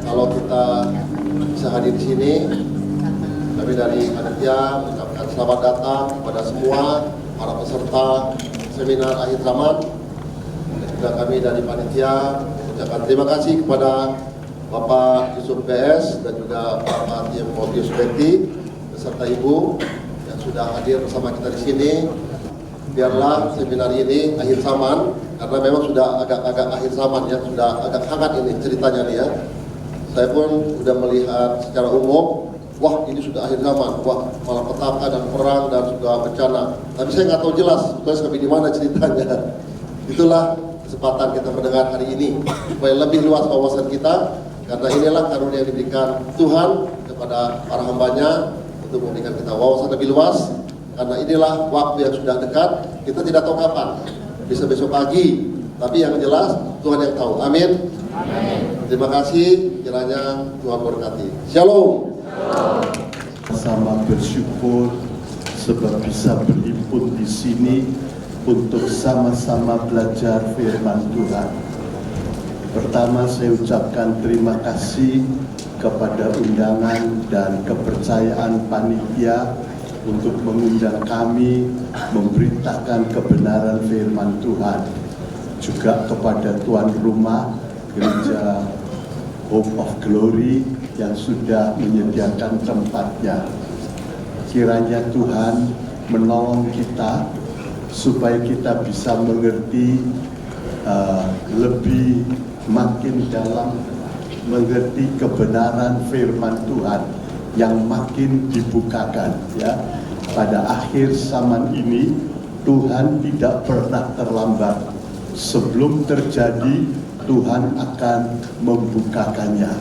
kalau kita bisa hadir di sini. Kami dari panitia mengucapkan selamat datang kepada semua para peserta seminar akhir zaman. Dan kami dari panitia mengucapkan terima kasih kepada Bapak Yusuf PS dan juga Bapak Timotius Betty beserta Ibu yang sudah hadir bersama kita di sini. Biarlah seminar ini akhir zaman, karena memang sudah agak akhir zaman ya, sudah agak hangat ini ceritanya nih ya. Saya pun sudah melihat secara umum, wah ini sudah akhir zaman, wah malah petaka dan perang dan sudah bencana. Tapi saya nggak tahu jelas sebetulnya sampai di mana ceritanya. Itulah kesempatan kita mendengar hari ini supaya lebih luas wawasan kita, karena inilah karunia yang diberikan Tuhan kepada para hambanya untuk memberikan kita wawasan lebih luas. Karena inilah waktu yang sudah dekat, kita tidak tahu kapan, bisa besok pagi, tapi yang jelas Tuhan yang tahu. Amin. Amin. Terima kasih, kiranya Tuhan berkati. Shalom. Sama bersyukur sebab bisa berhimpun di sini untuk sama-sama belajar firman Tuhan. Pertama, saya ucapkan terima kasih kepada undangan dan kepercayaan panitia untuk mengundang kami memberitakan kebenaran firman Tuhan. Juga kepada tuan rumah Gereja Hope of Glory yang sudah menyediakan tempatnya. Kiranya Tuhan menolong kita supaya kita bisa mengerti lebih makin dalam mengerti kebenaran firman Tuhan yang makin dibukakan ya. Pada akhir zaman ini Tuhan tidak pernah terlambat. Sebelum terjadi Tuhan akan membukakannya.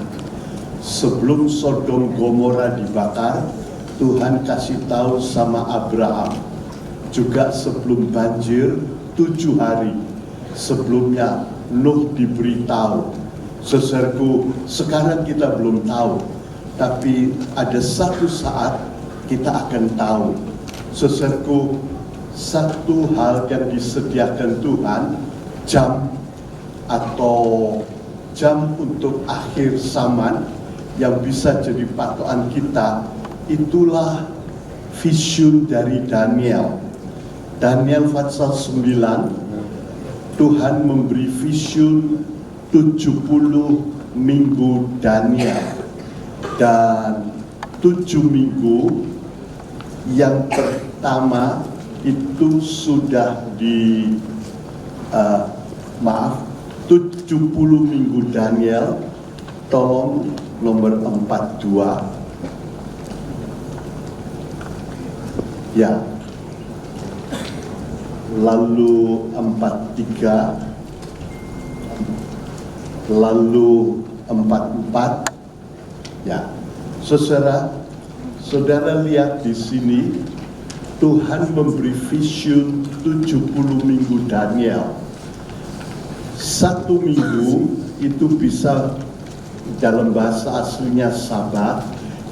Sebelum Sodom Gomora dibakar, Tuhan kasih tahu sama Abraham. Juga sebelum banjir 7 hari sebelumnya Nuh diberitahu. Saudaraku, sekarang kita belum tahu, tapi ada satu saat kita akan tahu. Saudaraku, satu hal yang disediakan Tuhan, jam atau jam untuk akhir zaman yang bisa jadi patokan kita, itulah vision dari Daniel. Daniel pasal 9, Tuhan memberi vision 70 minggu Daniel. Dan 7 minggu yang pertama itu sudah 70 minggu Daniel, tolong nomor 42. Ya. Lalu 43, lalu 44. Ya. Saudara lihat di sini Tuhan memberi vision 70 minggu Daniel. 1 minggu itu bisa dalam bahasa aslinya Sabat,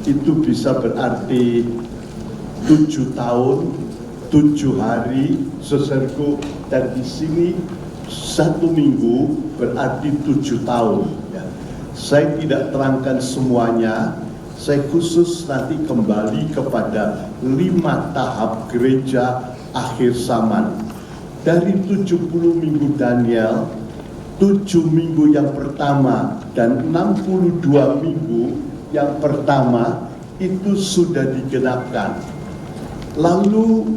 itu bisa berarti 7 tahun, 7 hari, saudaraku. Dan di sini 1 minggu berarti 7 tahun. Ya. Saya tidak terangkan semuanya. Saya khusus nanti kembali kepada 5 tahap gereja akhir zaman. Dari 70 minggu Daniel, 7 minggu yang pertama dan 62 minggu yang pertama itu sudah digenapkan. Lalu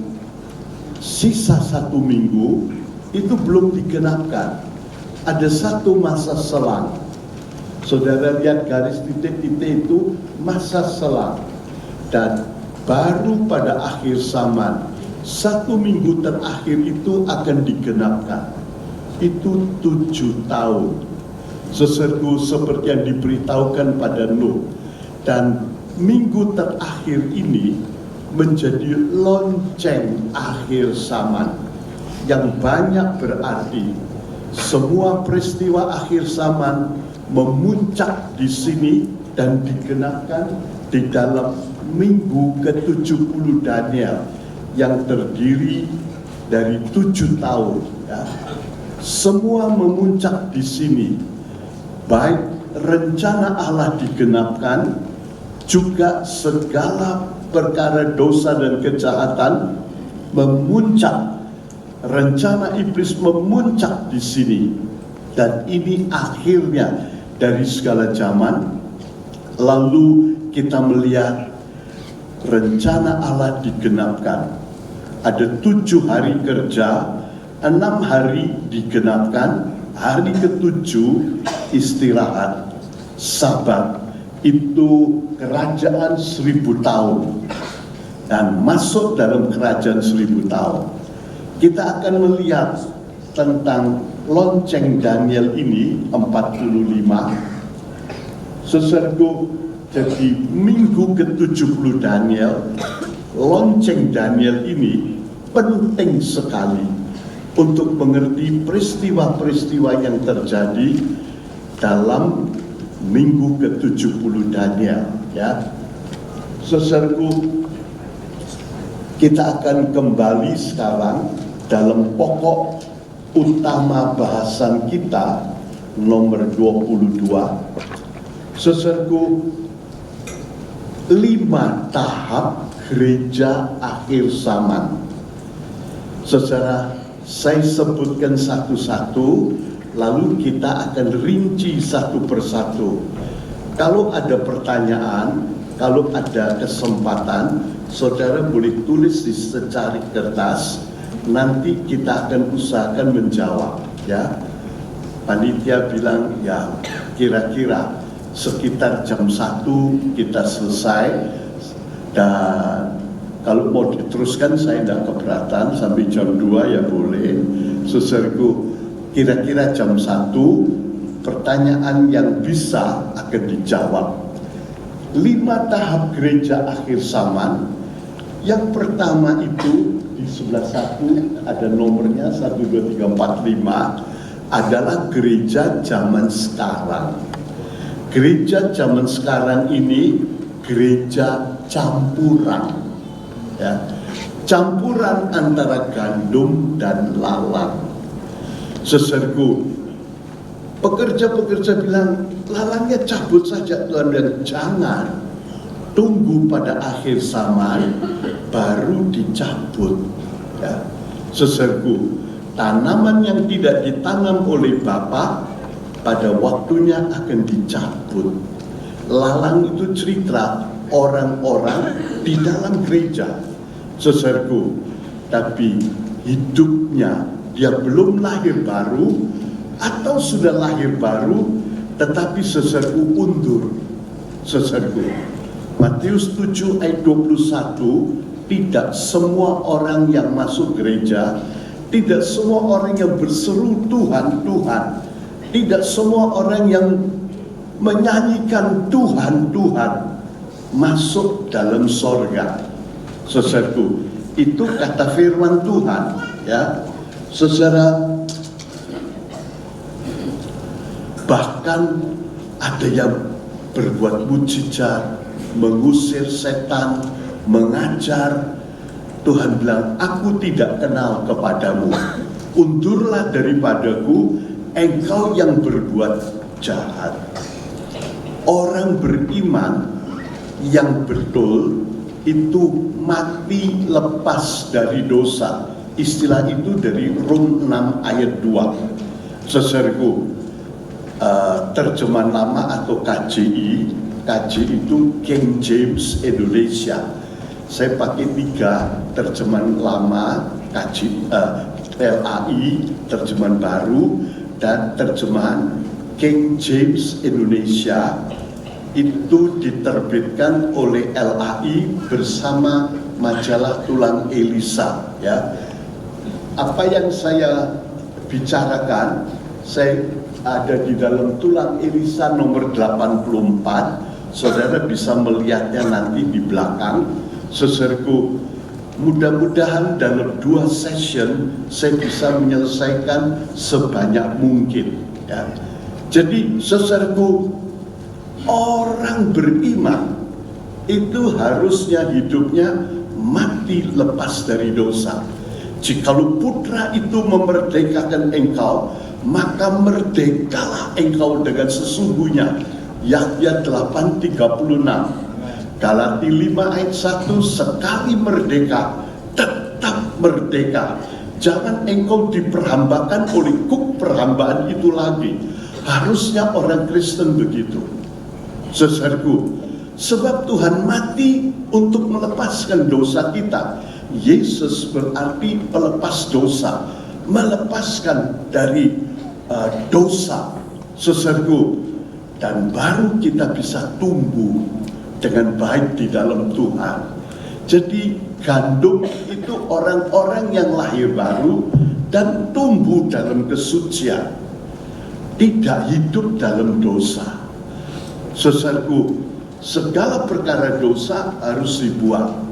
sisa 1 minggu itu belum digenapkan. Ada 1 masa selang. Saudara lihat garis titik-titik itu masa selang. Dan baru pada akhir zaman 1 minggu terakhir itu akan digenapkan. Itu 7 tahun. Saudaraku, seperti yang diberitahukan pada Nuh. Dan minggu terakhir ini menjadi lonceng akhir zaman yang banyak berarti semua peristiwa akhir zaman memuncak di sini dan digenapkan di dalam minggu ke-70 Daniel yang terdiri dari 7 tahun. Ya. Semua memuncak di sini, baik rencana Allah digenapkan, juga segala perkara dosa dan kejahatan memuncak. Rencana iblis memuncak di sini, dan ini akhirnya dari segala zaman. Lalu kita melihat rencana Allah digenapkan. Ada 7 hari kerja, 6 hari digenapkan, hari ke-7 istirahat, Sabat. Itu kerajaan 1000 tahun, dan masuk dalam kerajaan 1000 tahun. Kita akan melihat tentang lonceng Daniel ini 45. Saudaraku, jadi minggu ke-70 Daniel, lonceng Daniel ini penting sekali untuk mengerti peristiwa-peristiwa yang terjadi dalam minggu ke-70 Daniel, ya. Saudaraku, kita akan kembali sekarang dalam pokok utama bahasan kita nomor 22. Saudaraku, 5 tahap gereja akhir zaman. Saudara, saya sebutkan satu-satu, lalu kita akan rinci satu persatu. Kalau ada pertanyaan, kalau ada kesempatan, saudara boleh tulis di secari kertas. Nanti kita akan usahakan menjawab, ya. Panitia bilang ya kira-kira sekitar jam 1 kita selesai, dan kalau mau diteruskan saya tidak keberatan sampai jam 2 ya boleh. Saudaraku, kira-kira jam 1 pertanyaan yang bisa akan dijawab. 5 tahap gereja akhir zaman. Yang pertama itu di sebelah 1 ada nomornya 1, 2, 3, 4, 5 adalah gereja zaman sekarang. Gereja zaman sekarang ini gereja campuran, ya, campuran antara gandum dan lalang. Saudaraku, pekerja-pekerja bilang lalangnya cabut saja Tuhan, dan jangan tunggu pada akhir zaman baru dicabut, ya. Saudaraku, tanaman yang tidak ditanam oleh Bapa pada waktunya akan dicabut. Lalang itu cerita orang-orang di dalam gereja, saudaraku, tapi hidupnya dia belum lahir baru atau sudah lahir baru tetapi saudaraku undur. Saudaraku, Matius 7 ayat 21, tidak semua orang yang masuk gereja, tidak semua orang yang berseru Tuhan, Tuhan, tidak semua orang yang menyanyikan Tuhan, Tuhan masuk dalam sorga. Saudaraku, itu kata firman Tuhan, ya. Saudara, bahkan ada yang berbuat mujizat, mengusir setan, mengajar. Tuhan bilang, aku tidak kenal kepadamu, undurlah daripadaku, engkau yang berbuat jahat. Orang beriman yang betul itu mati lepas dari dosa. Istilah itu dari Rom 6 ayat 2. Saudaraku, terjemahan lama atau KJI, KJI itu King James Indonesia. Saya pakai 3 terjemahan lama, KJI, LAI, terjemahan baru, dan terjemahan King James Indonesia. Itu diterbitkan oleh LAI bersama majalah Tulang Elisa, ya. Apa yang saya bicarakan, saya ada di dalam Tulang Elisa nomor 84. Saudara bisa melihatnya nanti di belakang. Saudaraku, mudah-mudahan dalam 2 session saya bisa menyelesaikan sebanyak mungkin, ya. Jadi saudaraku, orang beriman itu harusnya hidupnya mati lepas dari dosa. Jikalau putra itu memerdekakan engkau, maka merdekalah engkau dengan sesungguhnya. Yahya 8:36. Galati 5 ayat 1, sekali merdeka, tetap merdeka. Jangan engkau diperhambakan oleh kuk perhambaan itu lagi. Harusnya orang Kristen begitu, saudaraku. Sebab Tuhan mati untuk melepaskan dosa kita. Yesus berarti pelepas dosa, melepaskan dari dosa, saudaraku. Dan baru kita bisa tumbuh dengan baik di dalam Tuhan. Jadi gandum itu orang-orang yang lahir baru dan tumbuh dalam kesucian, tidak hidup dalam dosa. Saudaraku, segala perkara dosa harus dibuang.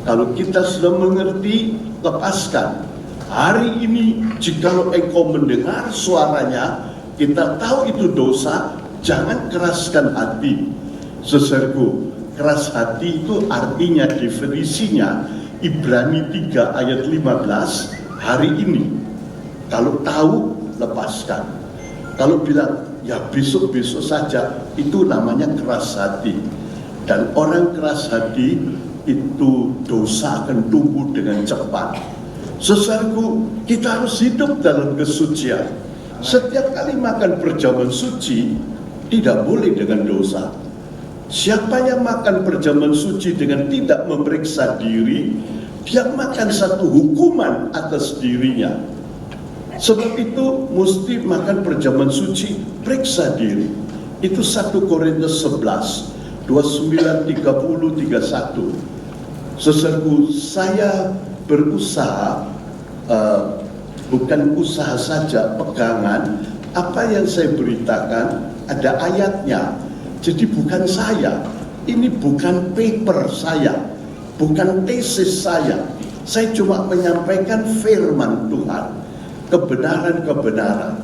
Kalau kita sudah mengerti, lepaskan. Hari ini jikalau engkau mendengar suaranya, kita tahu itu dosa, jangan keraskan hati. Saudaraku, keras hati itu artinya definisinya Ibrani 3 ayat 15, hari ini. Kalau tahu, lepaskan. Kalau bilang, ya besok-besok saja, itu namanya keras hati. Dan orang keras hati, itu dosa akan tumbuh dengan cepat. Saudaraku, kita harus hidup dalam kesucian. Setiap kali makan perjamuan suci, tidak boleh dengan dosa. Siapa yang makan perjamuan suci dengan tidak memeriksa diri, dia makan satu hukuman atas dirinya. Sebab itu mesti makan perjamuan suci, periksa diri. Itu 1 Korintus 11, 29, 30, 31. Saudaraku, saya berusaha, bukan usaha saja, pegangan. Apa yang saya beritakan ada ayatnya. Jadi bukan saya, ini bukan paper saya, bukan tesis saya. Saya cuma menyampaikan firman Tuhan, kebenaran-kebenaran.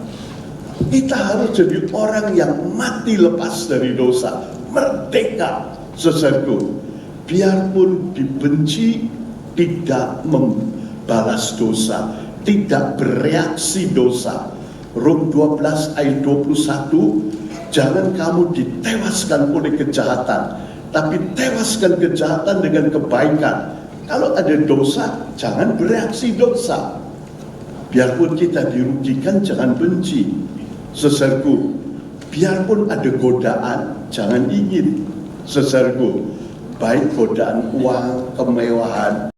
Kita harus jadi orang yang mati lepas dari dosa, merdeka, saudaraku. Biarpun dibenci, tidak membalas dosa, tidak bereaksi dosa. Rom 12 ayat 21, jangan kamu ditewaskan oleh kejahatan, tapi tewaskan kejahatan dengan kebaikan. Kalau ada dosa, jangan bereaksi dosa. Biarpun kita dirugikan, jangan benci. Saudaraku, biarpun ada godaan, jangan ingin. Saudaraku, baik godaan uang, kemewahan,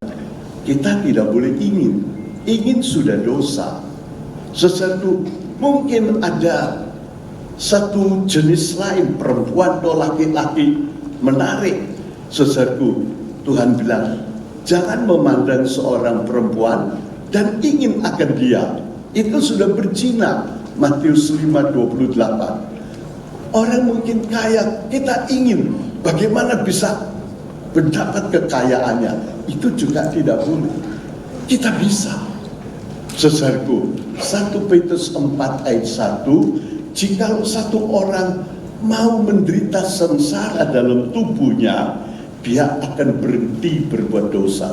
kita tidak boleh ingin. Ingin sudah dosa. Saudaraku, mungkin ada satu jenis lain, perempuan atau laki-laki menarik. Saudaraku, Tuhan bilang, jangan memandang seorang perempuan dan ingin akan dia. Itu sudah berzina. Matius 5:28. Orang mungkin kaya, kita ingin bagaimana bisa mendapat kekayaannya. Itu juga tidak boleh. Kita bisa. Saudaraku, 1 Petrus 4 ayat 1, jikalau satu orang mau menderita sengsara dalam tubuhnya, dia akan berhenti berbuat dosa.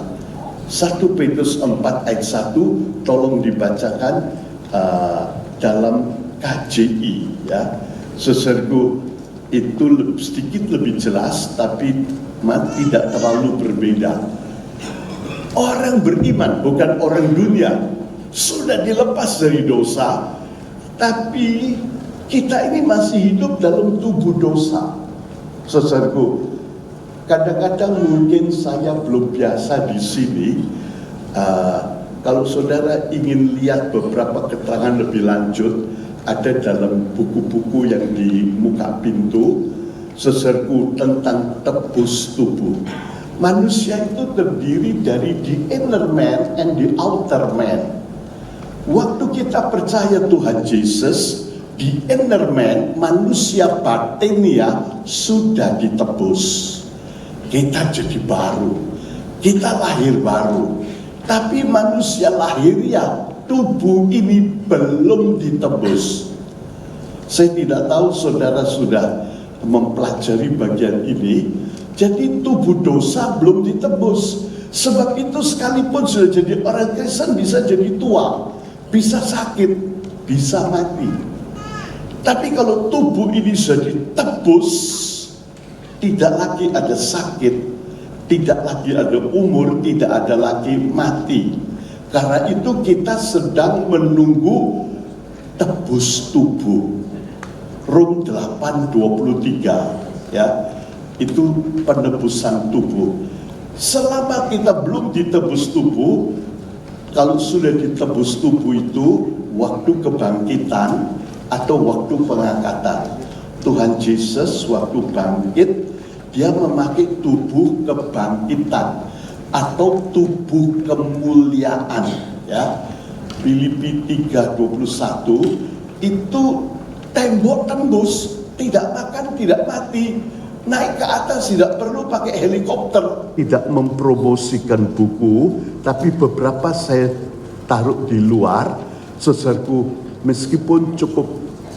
1 Petrus 4 ayat 1, tolong dibacakan dalam KJI, ya. Saudaraku, itu sedikit lebih jelas, tapi tidak terlalu berbeda. Orang beriman, bukan orang dunia, sudah dilepas dari dosa, tapi kita ini masih hidup dalam tubuh dosa. Saudaraku, kadang-kadang mungkin saya belum biasa di sini. Kalau saudara ingin lihat beberapa keterangan lebih lanjut, ada dalam buku-buku yang di muka pintu, saudaraku, tentang tebus tubuh. Manusia itu terdiri dari the inner man and the outer man. Waktu kita percaya Tuhan Yesus, the inner man, manusia batinnya sudah ditebus. Kita jadi baru, kita lahir baru. Tapi manusia lahirnya, tubuh ini belum ditebus. Saya tidak tahu saudara sudah mempelajari bagian ini. Jadi tubuh dosa belum ditebus. Sebab itu sekalipun sudah jadi orang Kristen bisa jadi tua, bisa sakit, bisa mati. Tapi kalau tubuh ini sudah ditebus, tidak lagi ada sakit, tidak lagi ada umur, tidak ada lagi mati. Karena itu kita sedang menunggu tebus tubuh. Rom 8:23 ya, itu penebusan tubuh. Selama kita belum ditebus tubuh, kalau sudah ditebus tubuh itu waktu kebangkitan atau waktu pengangkatan. Tuhan Yesus waktu bangkit, dia memakai tubuh kebangkitan atau tubuh kemuliaan ya. Filipi 3:21 itu tembok tembus, tidak makan, tidak mati, naik ke atas, tidak perlu pakai helikopter. Tidak mempromosikan buku, tapi beberapa saya taruh di luar, saudaraku, meskipun cukup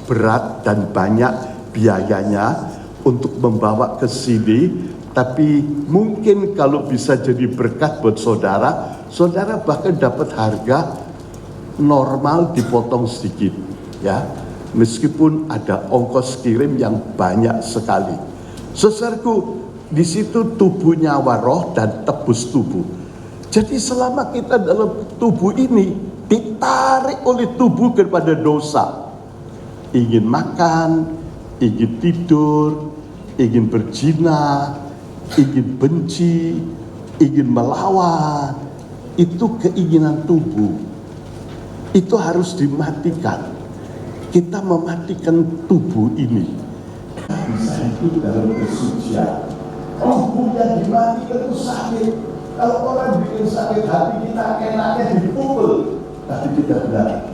berat dan banyak biayanya untuk membawa ke sini, tapi mungkin kalau bisa jadi berkat buat saudara, saudara bahkan dapat harga normal dipotong sedikit, ya. Meskipun ada ongkos kirim yang banyak sekali. Saudaraku, di situ tubuh, nyawa, roh, dan tebus tubuh. Jadi selama kita dalam tubuh ini ditarik oleh tubuh kepada dosa, ingin makan, ingin tidur, ingin berzina, ingin benci, ingin melawan, itu keinginan tubuh. Itu harus dimatikan. Kita mematikan tubuh ini. Bisa hidup dalam kesucian. Tubuh yang dimatikan itu sakit. Kalau orang bikin sakit hati kita, enaknya dipukul. Tapi kita bilang,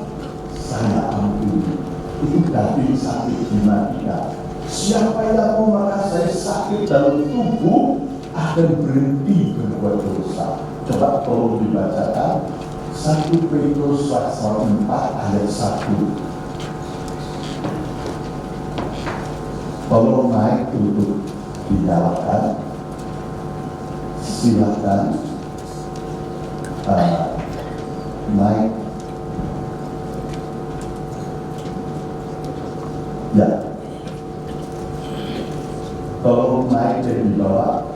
saya ampuni. Itu daging sakit dimatikan. Siapa yang mau merasai sakit dalam tubuh akan berhenti berbuat dosa. Coba tolong dibacakan 1 Petrus pasal 4 ayat 1. Kalau naik untuk dinyalakan, silakan naik. Ya, kalau naik dari bawah,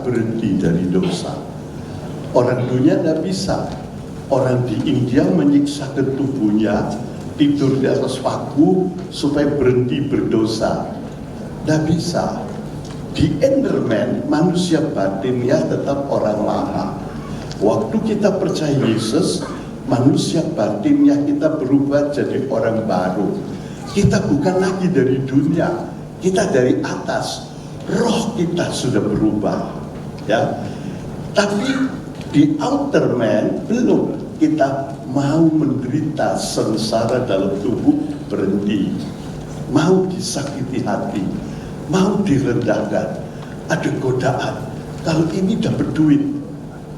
berhenti dari dosa. Orang dunia tidak bisa. Orang di India menyiksakan tubuhnya, tidur di atas paku supaya berhenti berdosa. Tidak bisa. Di Enderman, manusia batinnya tetap orang lama. Waktu kita percaya Yesus, manusia batinnya kita berubah jadi orang baru. Kita bukan lagi dari dunia, kita dari atas. Roh kita sudah berubah, ya. Tapi di outer man belum. Kita mau menderita sengsara dalam tubuh, berhenti. Mau disakiti hati, mau direndahkan, ada godaan. Kalau ini dapat duit,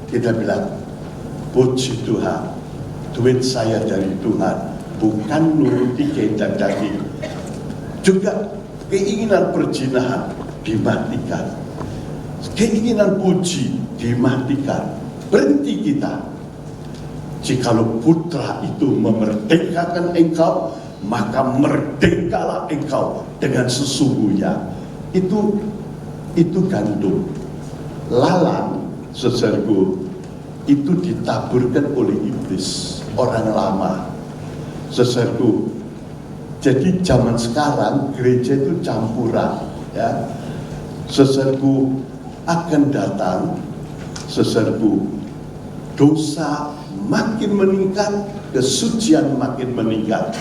kita bilang, puji Tuhan, duit saya dari Tuhan, bukan nuruti keinginan daging. Juga keinginan perzinahan dimatikan, keinginan puji dimatikan, berhenti kita. Jikalau putra itu memerdekakan engkau, maka merdekalah engkau dengan sesungguhnya. Itu gandum. Lalang, saudaraku, itu ditaburkan oleh iblis, orang lama. Saudaraku, jadi zaman sekarang gereja itu campuran, ya. Saudaraku, akan datang, saudaraku, dosa makin meningkat, kesucian makin meningkat.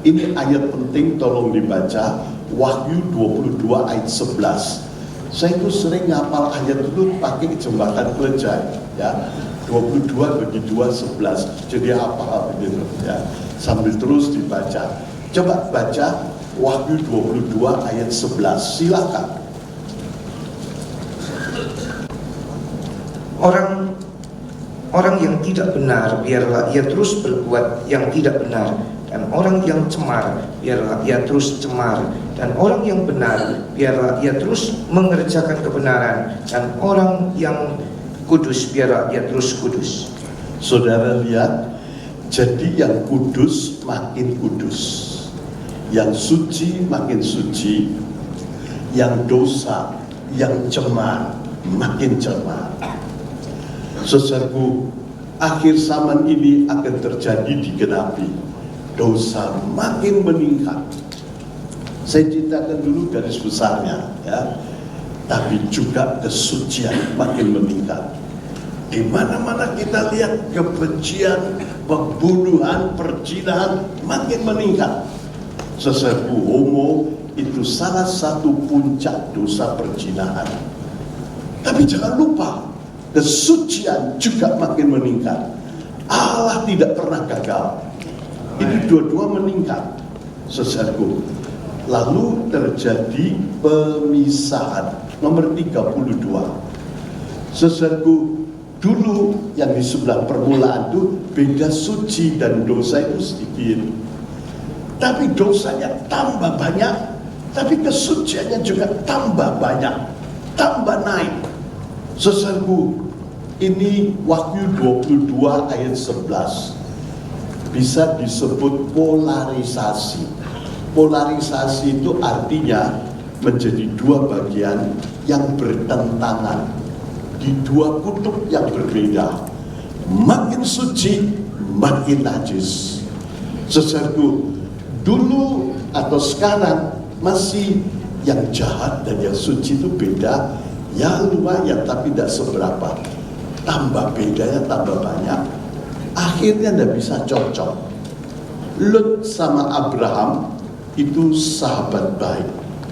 Ini ayat penting, tolong dibaca, Wahyu 22 ayat 11. Saya itu sering ngapal ayat itu pakai jembatan kelejai, ya. 22 bagi 2 11. Jadi apa begitu, ya. Sambil terus dibaca. Coba baca Wahyu 22 ayat 11. Silakan. Orang yang tidak benar, biarlah ia terus berbuat yang tidak benar. Dan orang yang cemar, biarlah ia terus cemar. Dan orang yang benar, biarlah ia terus mengerjakan kebenaran. Dan orang yang kudus, biarlah ia terus kudus. Saudara lihat, Jadi yang kudus makin kudus, yang suci makin suci, yang dosa, yang cemar makin cemar. Saudaraku, akhir zaman ini akan terjadi digenapi. Dosa makin meningkat. Saya ceritakan dulu garis besarnya, ya. Tapi juga kesucian makin meningkat. Di mana-mana kita lihat kebencian, pembunuhan, perzinahan makin meningkat. Saudaraku, homo itu salah satu puncak dosa perzinahan. Tapi jangan lupa, kesucian juga makin meningkat. Allah tidak pernah gagal. Ini dua-dua meningkat, saudaraku. Lalu terjadi pemisahan nomor 32. Saudaraku, dulu yang di sebelah permulaan itu beda suci dan dosa itu sedikit. Tapi dosanya tambah banyak, tapi kesuciannya juga tambah banyak, tambah naik. Saudaraku, ini Wahyu 22 ayat 11 bisa disebut polarisasi. Polarisasi itu artinya menjadi dua bagian yang bertentangan di dua kutub yang berbeda. Makin suci, makin najis. Saudaraku, dulu atau sekarang masih yang jahat dan yang suci itu beda. Ya lumayan, tapi tidak seberapa. Tambah bedanya tambah banyak. Akhirnya tidak bisa cocok. Lut sama Abraham itu sahabat baik,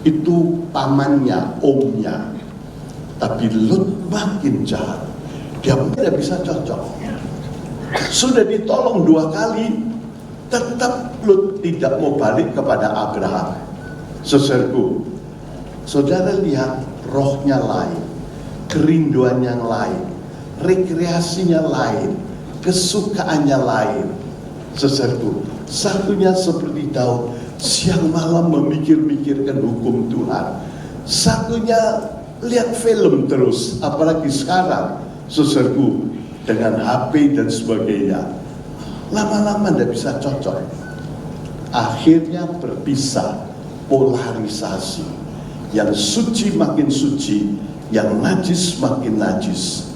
itu pamannya, omnya. Tapi Lut makin jahat, dia tidak bisa cocok. Sudah ditolong 2 kali, tetap Lut tidak mau balik kepada Abraham. Saudaraku, saudara lihat rohnya lain, kerinduan yang lain, rekreasinya lain, kesukaannya lain. Saudaraku, satunya seperti Daud, siang malam memikir-mikirkan hukum Tuhan. Satunya lihat film terus, apalagi sekarang, saudaraku, dengan HP dan sebagainya. Lama-lama tidak bisa cocok. Akhirnya berpisah, polarisasi. Yang suci makin suci, yang najis makin najis.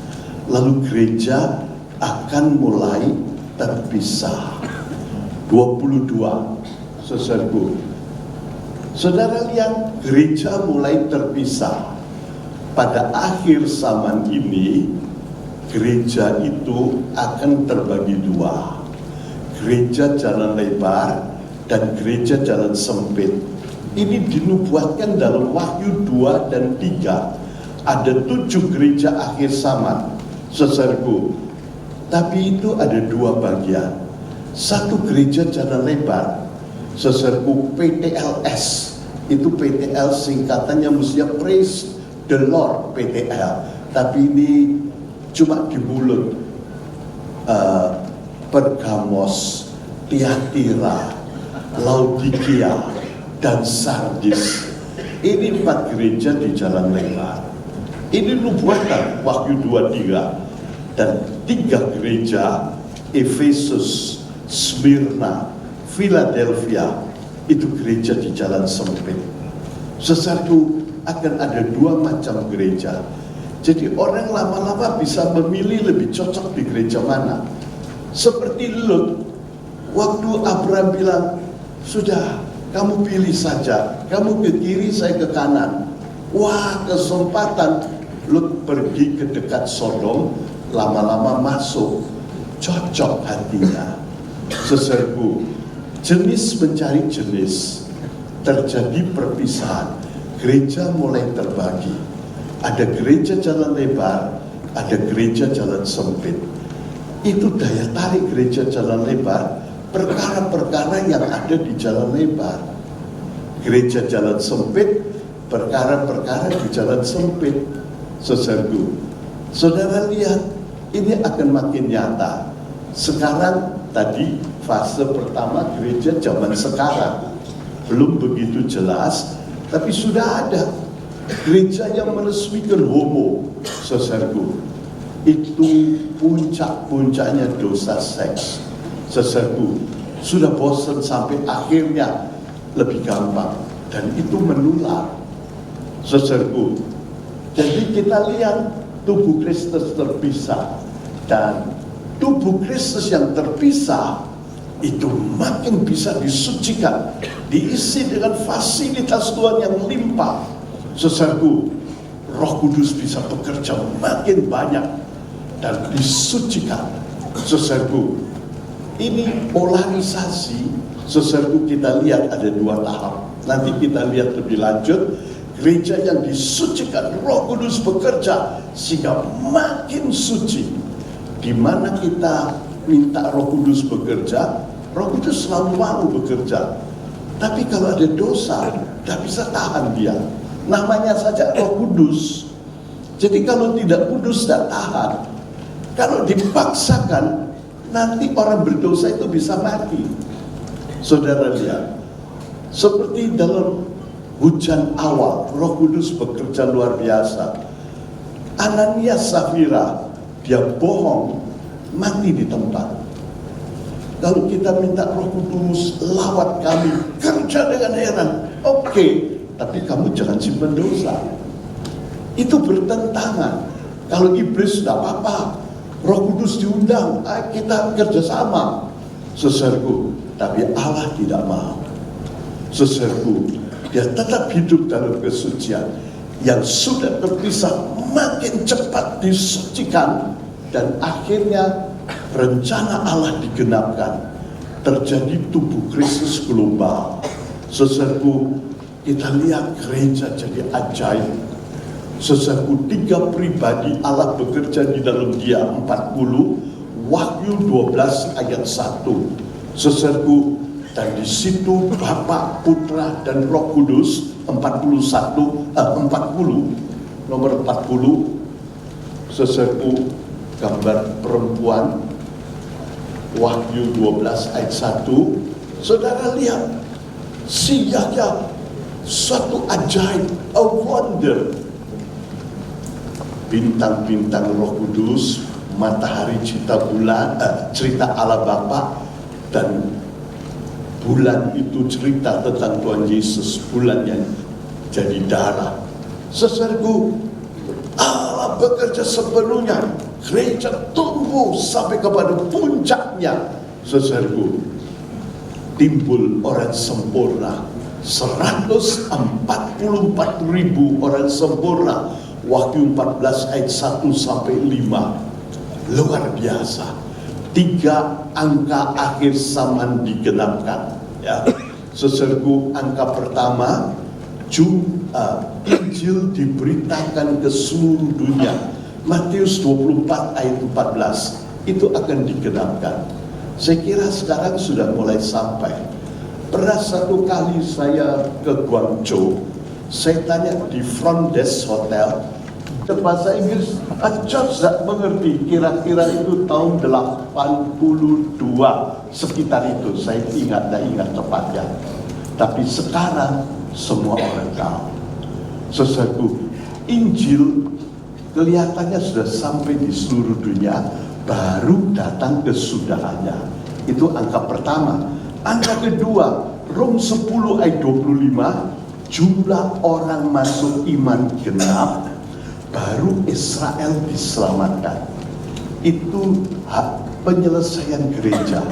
Lalu gereja akan mulai terpisah. 22. Saudaraku, saudara lihat gereja mulai terpisah. Pada akhir zaman ini, gereja itu akan terbagi 2. Gereja jalan lebar dan gereja jalan sempit. Ini dinubuatkan dalam Wahyu 2 dan 3. Ada 7 gereja akhir zaman, saudaraku. Tapi itu ada 2 bagian. Satu gereja jalan lebar, saudaraku, PTLS. Itu PTL singkatannya mestinya Praise the Lord, PTL. Tapi ini cuma di mulut. Pergamos, Tiatira, Laodikia, dan Sardis. Ini 4 gereja di jalan lebar. Ini nubuatan Wahyu 23. Dan 3 gereja, Efesus, Smyrna, Philadelphia, itu gereja di jalan sempit. Saudaraku, akan ada 2 macam gereja. Jadi orang lama-lama bisa memilih lebih cocok di gereja mana. Seperti Lut, waktu Abraham bilang, sudah kamu pilih saja, kamu ke kiri, saya ke kanan. Wah, kesempatan. Lut pergi ke dekat Sodom, lama-lama masuk, cocok hatinya. Saudaraku, jenis mencari jenis, terjadi perpisahan. Gereja mulai terbagi. Ada gereja jalan lebar, ada gereja jalan sempit. Itu daya tarik gereja jalan lebar, perkara-perkara yang ada di jalan lebar. Gereja jalan sempit, perkara-perkara di jalan sempit. Saudaraku, saudara lihat, ini akan makin nyata. Sekarang tadi fase pertama gereja zaman sekarang belum begitu jelas, tapi sudah ada gereja yang meresmikan homo. Saudaraku, itu puncak-puncaknya dosa seks. Saudaraku, sudah bosan sampai akhirnya lebih gampang, dan itu menular. Saudaraku, jadi kita lihat tubuh Kristus terpisah, dan tubuh Kristus yang terpisah itu makin bisa disucikan, diisi dengan fasilitas Tuhan yang limpah. Saudaraku, Roh Kudus bisa bekerja makin banyak dan disucikan. Saudaraku, ini polarisasi. Saudaraku, kita lihat ada 2 tahap. Nanti kita lihat lebih lanjut. Gereja yang disucikan, Roh Kudus bekerja sehingga makin suci. Di mana kita minta Roh Kudus bekerja, Roh Kudus selalu mau bekerja. Tapi kalau ada dosa, tidak bisa tahan dia. Namanya saja Roh Kudus. Jadi kalau tidak kudus, tidak tahan. Kalau dipaksakan, nanti orang berdosa itu bisa mati. Saudara lihat, seperti dalam hujan awal, Roh Kudus bekerja luar biasa. Ananias Safira, dia bohong, mati di tempat. Kalau kita minta Roh Kudus lawat kami, kerja dengan heran, oke, tapi kamu jangan simpan dosa. Itu bertentangan. Kalau iblis tidak apa-apa, Roh Kudus diundang, kita kerjasama. Saudaraku, tapi Allah tidak mau. Saudaraku, dia tetap hidup dalam kesucian. Yang sudah terpisah makin cepat disucikan, dan akhirnya rencana Allah digenapkan. Terjadi tubuh Kristus global. Saudaraku, kita lihat gereja jadi ajaib. Saudaraku, 3 pribadi Allah bekerja di dalam Dia 40, Wahyu 12 ayat 1. Saudaraku, dan di situ Bapa, Putra, dan Roh Kudus 40, nomor 40. Saudaraku, gambar perempuan, Wahyu 12 ayat 1. Saudara lihat, siaga suatu ajaib, a wonder. Bintang-bintang Roh Kudus, matahari cerita bulan, cerita Allah Bapa, dan bulan itu cerita tentang Tuhan Yesus, bulan yang jadi darah. Saudaraku, Allah bekerja sepenuhnya, gereja tumbuh sampai kepada puncaknya. Saudaraku, timbul orang sempurna, 144.000 orang sempurna. Wahyu 14 ayat 1 sampai 5. Luar biasa. 3 angka akhir zaman digenapkan. Ya. Saudaraku, angka pertama, Injil diberitakan ke seluruh dunia. Matius 24 ayat 14. Itu akan digenapkan. Saya kira sekarang sudah mulai sampai. Pernah satu kali saya ke Guangzhou, saya tanya di front desk hotel, bahasa Inggris, George tidak mengerti. Kira-kira itu tahun 82, sekitar itu. Saya tidak ingat tepatnya. Tapi sekarang semua orang tahu. Saudaraku, Injil kelihatannya sudah sampai di seluruh dunia, baru datang kesudahannya. Itu angka pertama. Angka kedua, Rom 10 ayat 25, jumlah orang masuk iman genap, baru Israel diselamatkan. Itu hak penyelesaian gereja.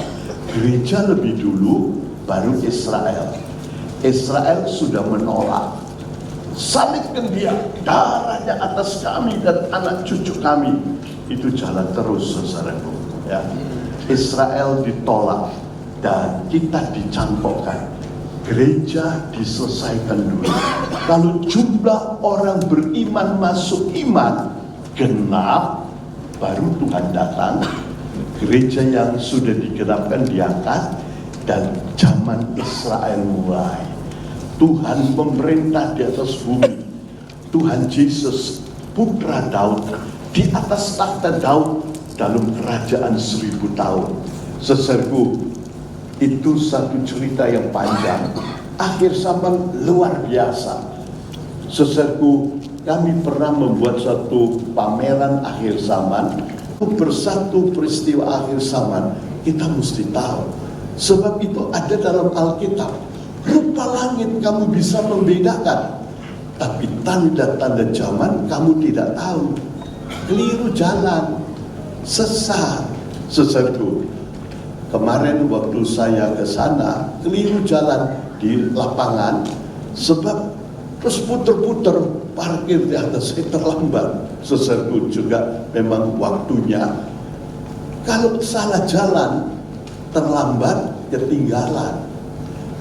Gereja lebih dulu, baru Israel. Israel sudah menolak. Salibkan dia, darahnya atas kami dan anak cucu kami. Itu jalan terus, saudaraku. Ya. Israel ditolak dan kita dicangkokkan. Gereja diselesaikan dulu. Kalau jumlah orang beriman masuk iman genap, baru Tuhan datang. Gereja yang sudah digenapkan diangkat, dan zaman Israel mulai. Tuhan pemerintah di atas bumi. Tuhan Yesus, putra Daud, di atas takhta Daud dalam kerajaan 1000 tahun. Saudaraku, itu satu cerita yang panjang. Akhir zaman luar biasa. Saudaraku, kami pernah membuat satu pameran akhir zaman. Bersatu peristiwa akhir zaman kita mesti tahu. Sebab itu ada dalam Alkitab, rupa langit kamu bisa membedakan, tapi tanda-tanda zaman kamu tidak tahu. Keliru jalan, sesat. Saudaraku, kemarin waktu saya ke sana, keliru jalan di lapangan, sebab terus puter-puter, parkir di atas, saya terlambat. Saudaraku, juga memang waktunya. Kalau salah jalan, terlambat, ketinggalan.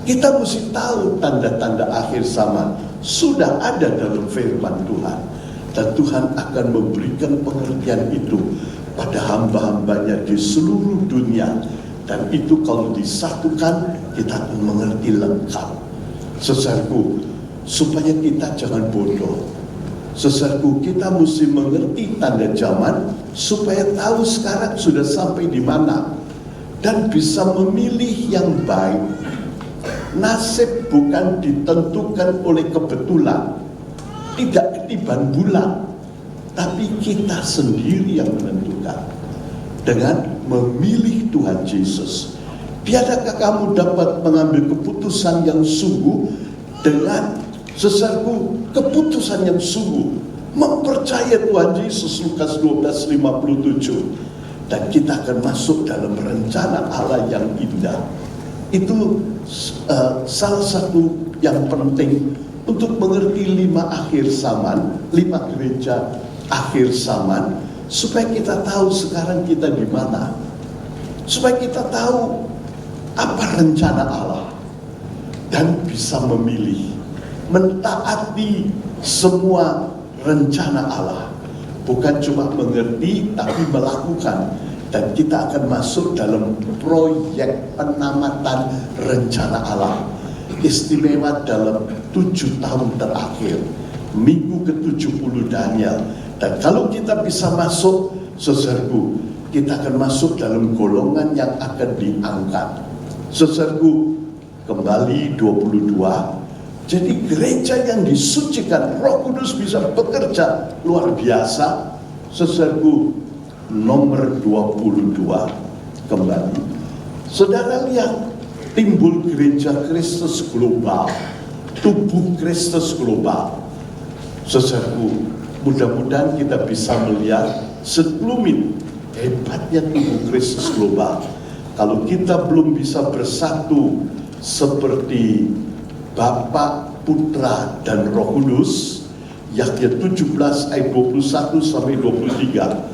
Kita mesti tahu tanda-tanda akhir zaman sudah ada dalam firman Tuhan, dan Tuhan akan memberikan pengertian itu pada hamba-hambanya di seluruh dunia, dan itu kalau disatukan kita akan mengerti lengkap. Saudaraku, supaya kita jangan bodoh, saudaraku, kita mesti mengerti tanda zaman supaya tahu sekarang sudah sampai di mana dan bisa memilih yang baik. Nasib bukan ditentukan oleh kebetulan, tidak ketiban bulan, tapi kita sendiri yang menentukan dengan memilih Tuhan Yesus. Biarkah kamu dapat mengambil keputusan yang sungguh dengan, saudaraku, keputusan yang sungguh mempercayai Tuhan Yesus. Lukas 12:57. Dan kita akan masuk dalam rencana Allah yang indah. Itu salah satu yang penting untuk mengerti 5 akhir zaman, 5 gereja akhir zaman, supaya kita tahu sekarang kita di mana, supaya kita tahu apa rencana Allah dan bisa memilih, mentaati semua rencana Allah. Bukan cuma mengerti tapi melakukan. Dan kita akan masuk dalam proyek penamatan rencana Allah. Istimewa dalam 7 tahun terakhir, minggu ke-70 Daniel. Dan kalau kita bisa masuk, saudaraku, kita akan masuk dalam golongan yang akan diangkat. Saudaraku, kembali 22. Jadi gereja yang disucikan, Roh Kudus bisa bekerja luar biasa. Saudaraku, nomor 22 kembali. Saudara lihat, timbul gereja Kristus global, tubuh Kristus global. Saudaraku, mudah-mudahan kita bisa melihat sekelumit hebatnya tubuh Kristus global. Kalau kita belum bisa bersatu seperti Bapa, Putra, dan Roh Kudus, Yahya 17 ayat 21 sampai 23,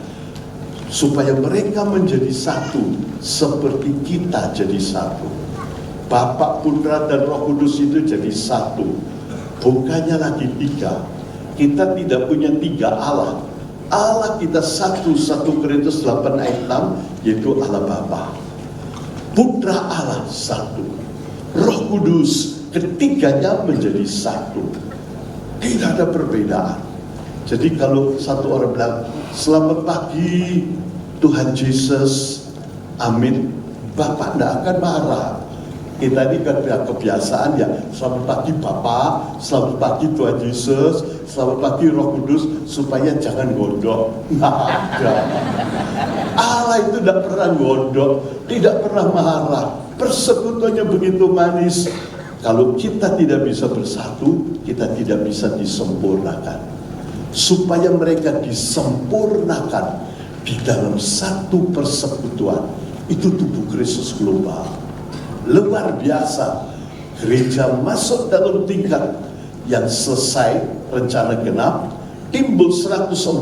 supaya mereka menjadi satu seperti kita jadi satu. Bapa, Putra, dan Roh Kudus itu jadi satu, bukannya lagi 3. Kita tidak punya 3 Allah. Allah kita satu, 1 Korintus 8 ayat 6, yaitu Allah Bapa. Putra Allah satu, Roh Kudus ketiganya menjadi satu. Tidak ada perbedaan. Jadi kalau satu orang bilang, selamat pagi Tuhan Yesus, amin, Bapak tidak akan marah. Kita ini kan kebiasaan ya, selamat pagi Bapak, selamat pagi Tuhan Yesus, selamat pagi Roh Kudus, supaya jangan gondok. Nah, ada. Allah itu tidak pernah gondok, tidak pernah marah. Persekutuannya begitu manis. Kalau kita tidak bisa bersatu, kita tidak bisa disempurnakan. Supaya mereka disempurnakan di dalam satu persekutuan, itu tubuh Kristus global. Luar biasa. Gereja masuk dalam tingkat yang selesai rencana genap, timbul 144.000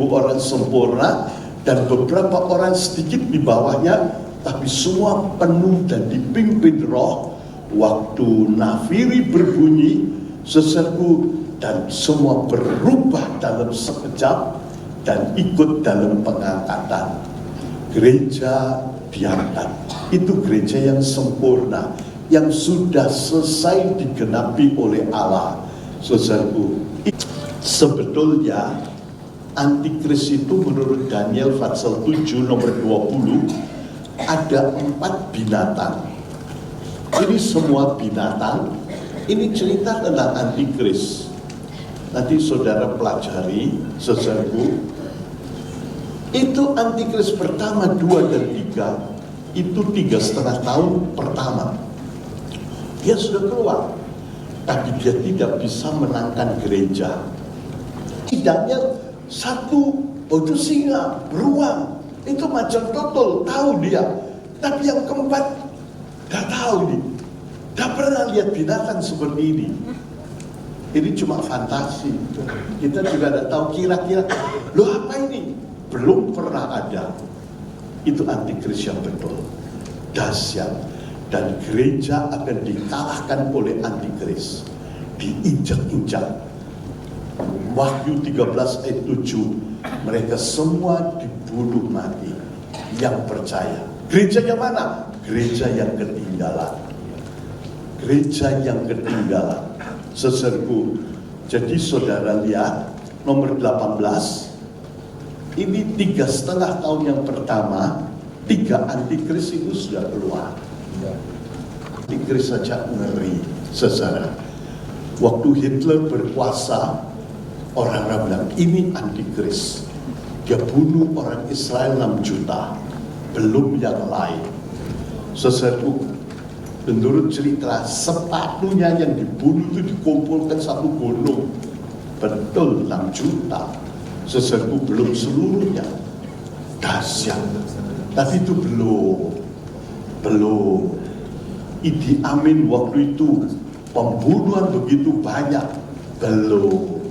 orang sempurna, dan beberapa orang sedikit di bawahnya, tapi semua penuh dan dipimpin Roh. Waktu nafiri berbunyi, seserku, dan semua berubah dalam sekejap dan ikut dalam pengangkatan. Gereja diangkat. Itu gereja yang sempurna, yang sudah selesai digenapi oleh Allah. Saudaraku, sebetulnya Antikris itu menurut Daniel pasal 7 nomor 20 ada 4 binatang. Ini semua binatang. Ini cerita tentang Antikris. Nanti saudara pelajari, saudaraku. Itu Antikris pertama, 2, dan 3 itu 3,5 tahun pertama. Dia sudah keluar, tapi dia tidak bisa menangkan gereja. Tidaknya satu, itu singa, beruang, itu macan total, tahu dia. Tapi yang keempat, gak tahu nih, gak pernah lihat binatang seperti ini. Ini cuma fantasi. Kita juga gak tahu kira-kira, loh apa ini? Belum pernah ada. Itu antikris yang betul, dahsyat. Dan gereja akan dikalahkan oleh antikris, diinjak-injak. Wahyu 13 ayat 7, mereka semua dibunuh mati yang percaya. Gereja yang mana? Gereja yang ketinggalan. Gereja yang ketinggalan. Seserku, jadi saudara lihat nomor 18, ini 3,5 tahun yang pertama, 3 antikris itu sudah keluar. Antikris saja ngeri, saudara. Waktu Hitler berkuasa, orang-orang bilang ini antikris. Dia bunuh orang Israel 6 juta, belum yang lain. Saudaraku, menurut cerita, sepatunya yang dibunuh itu dikumpulkan satu gunung. Betul 6 juta. Saudaraku, belum seluruhnya. Dahsyat. Tapi itu belum. Idi Amin waktu itu pembunuhan begitu banyak, belum.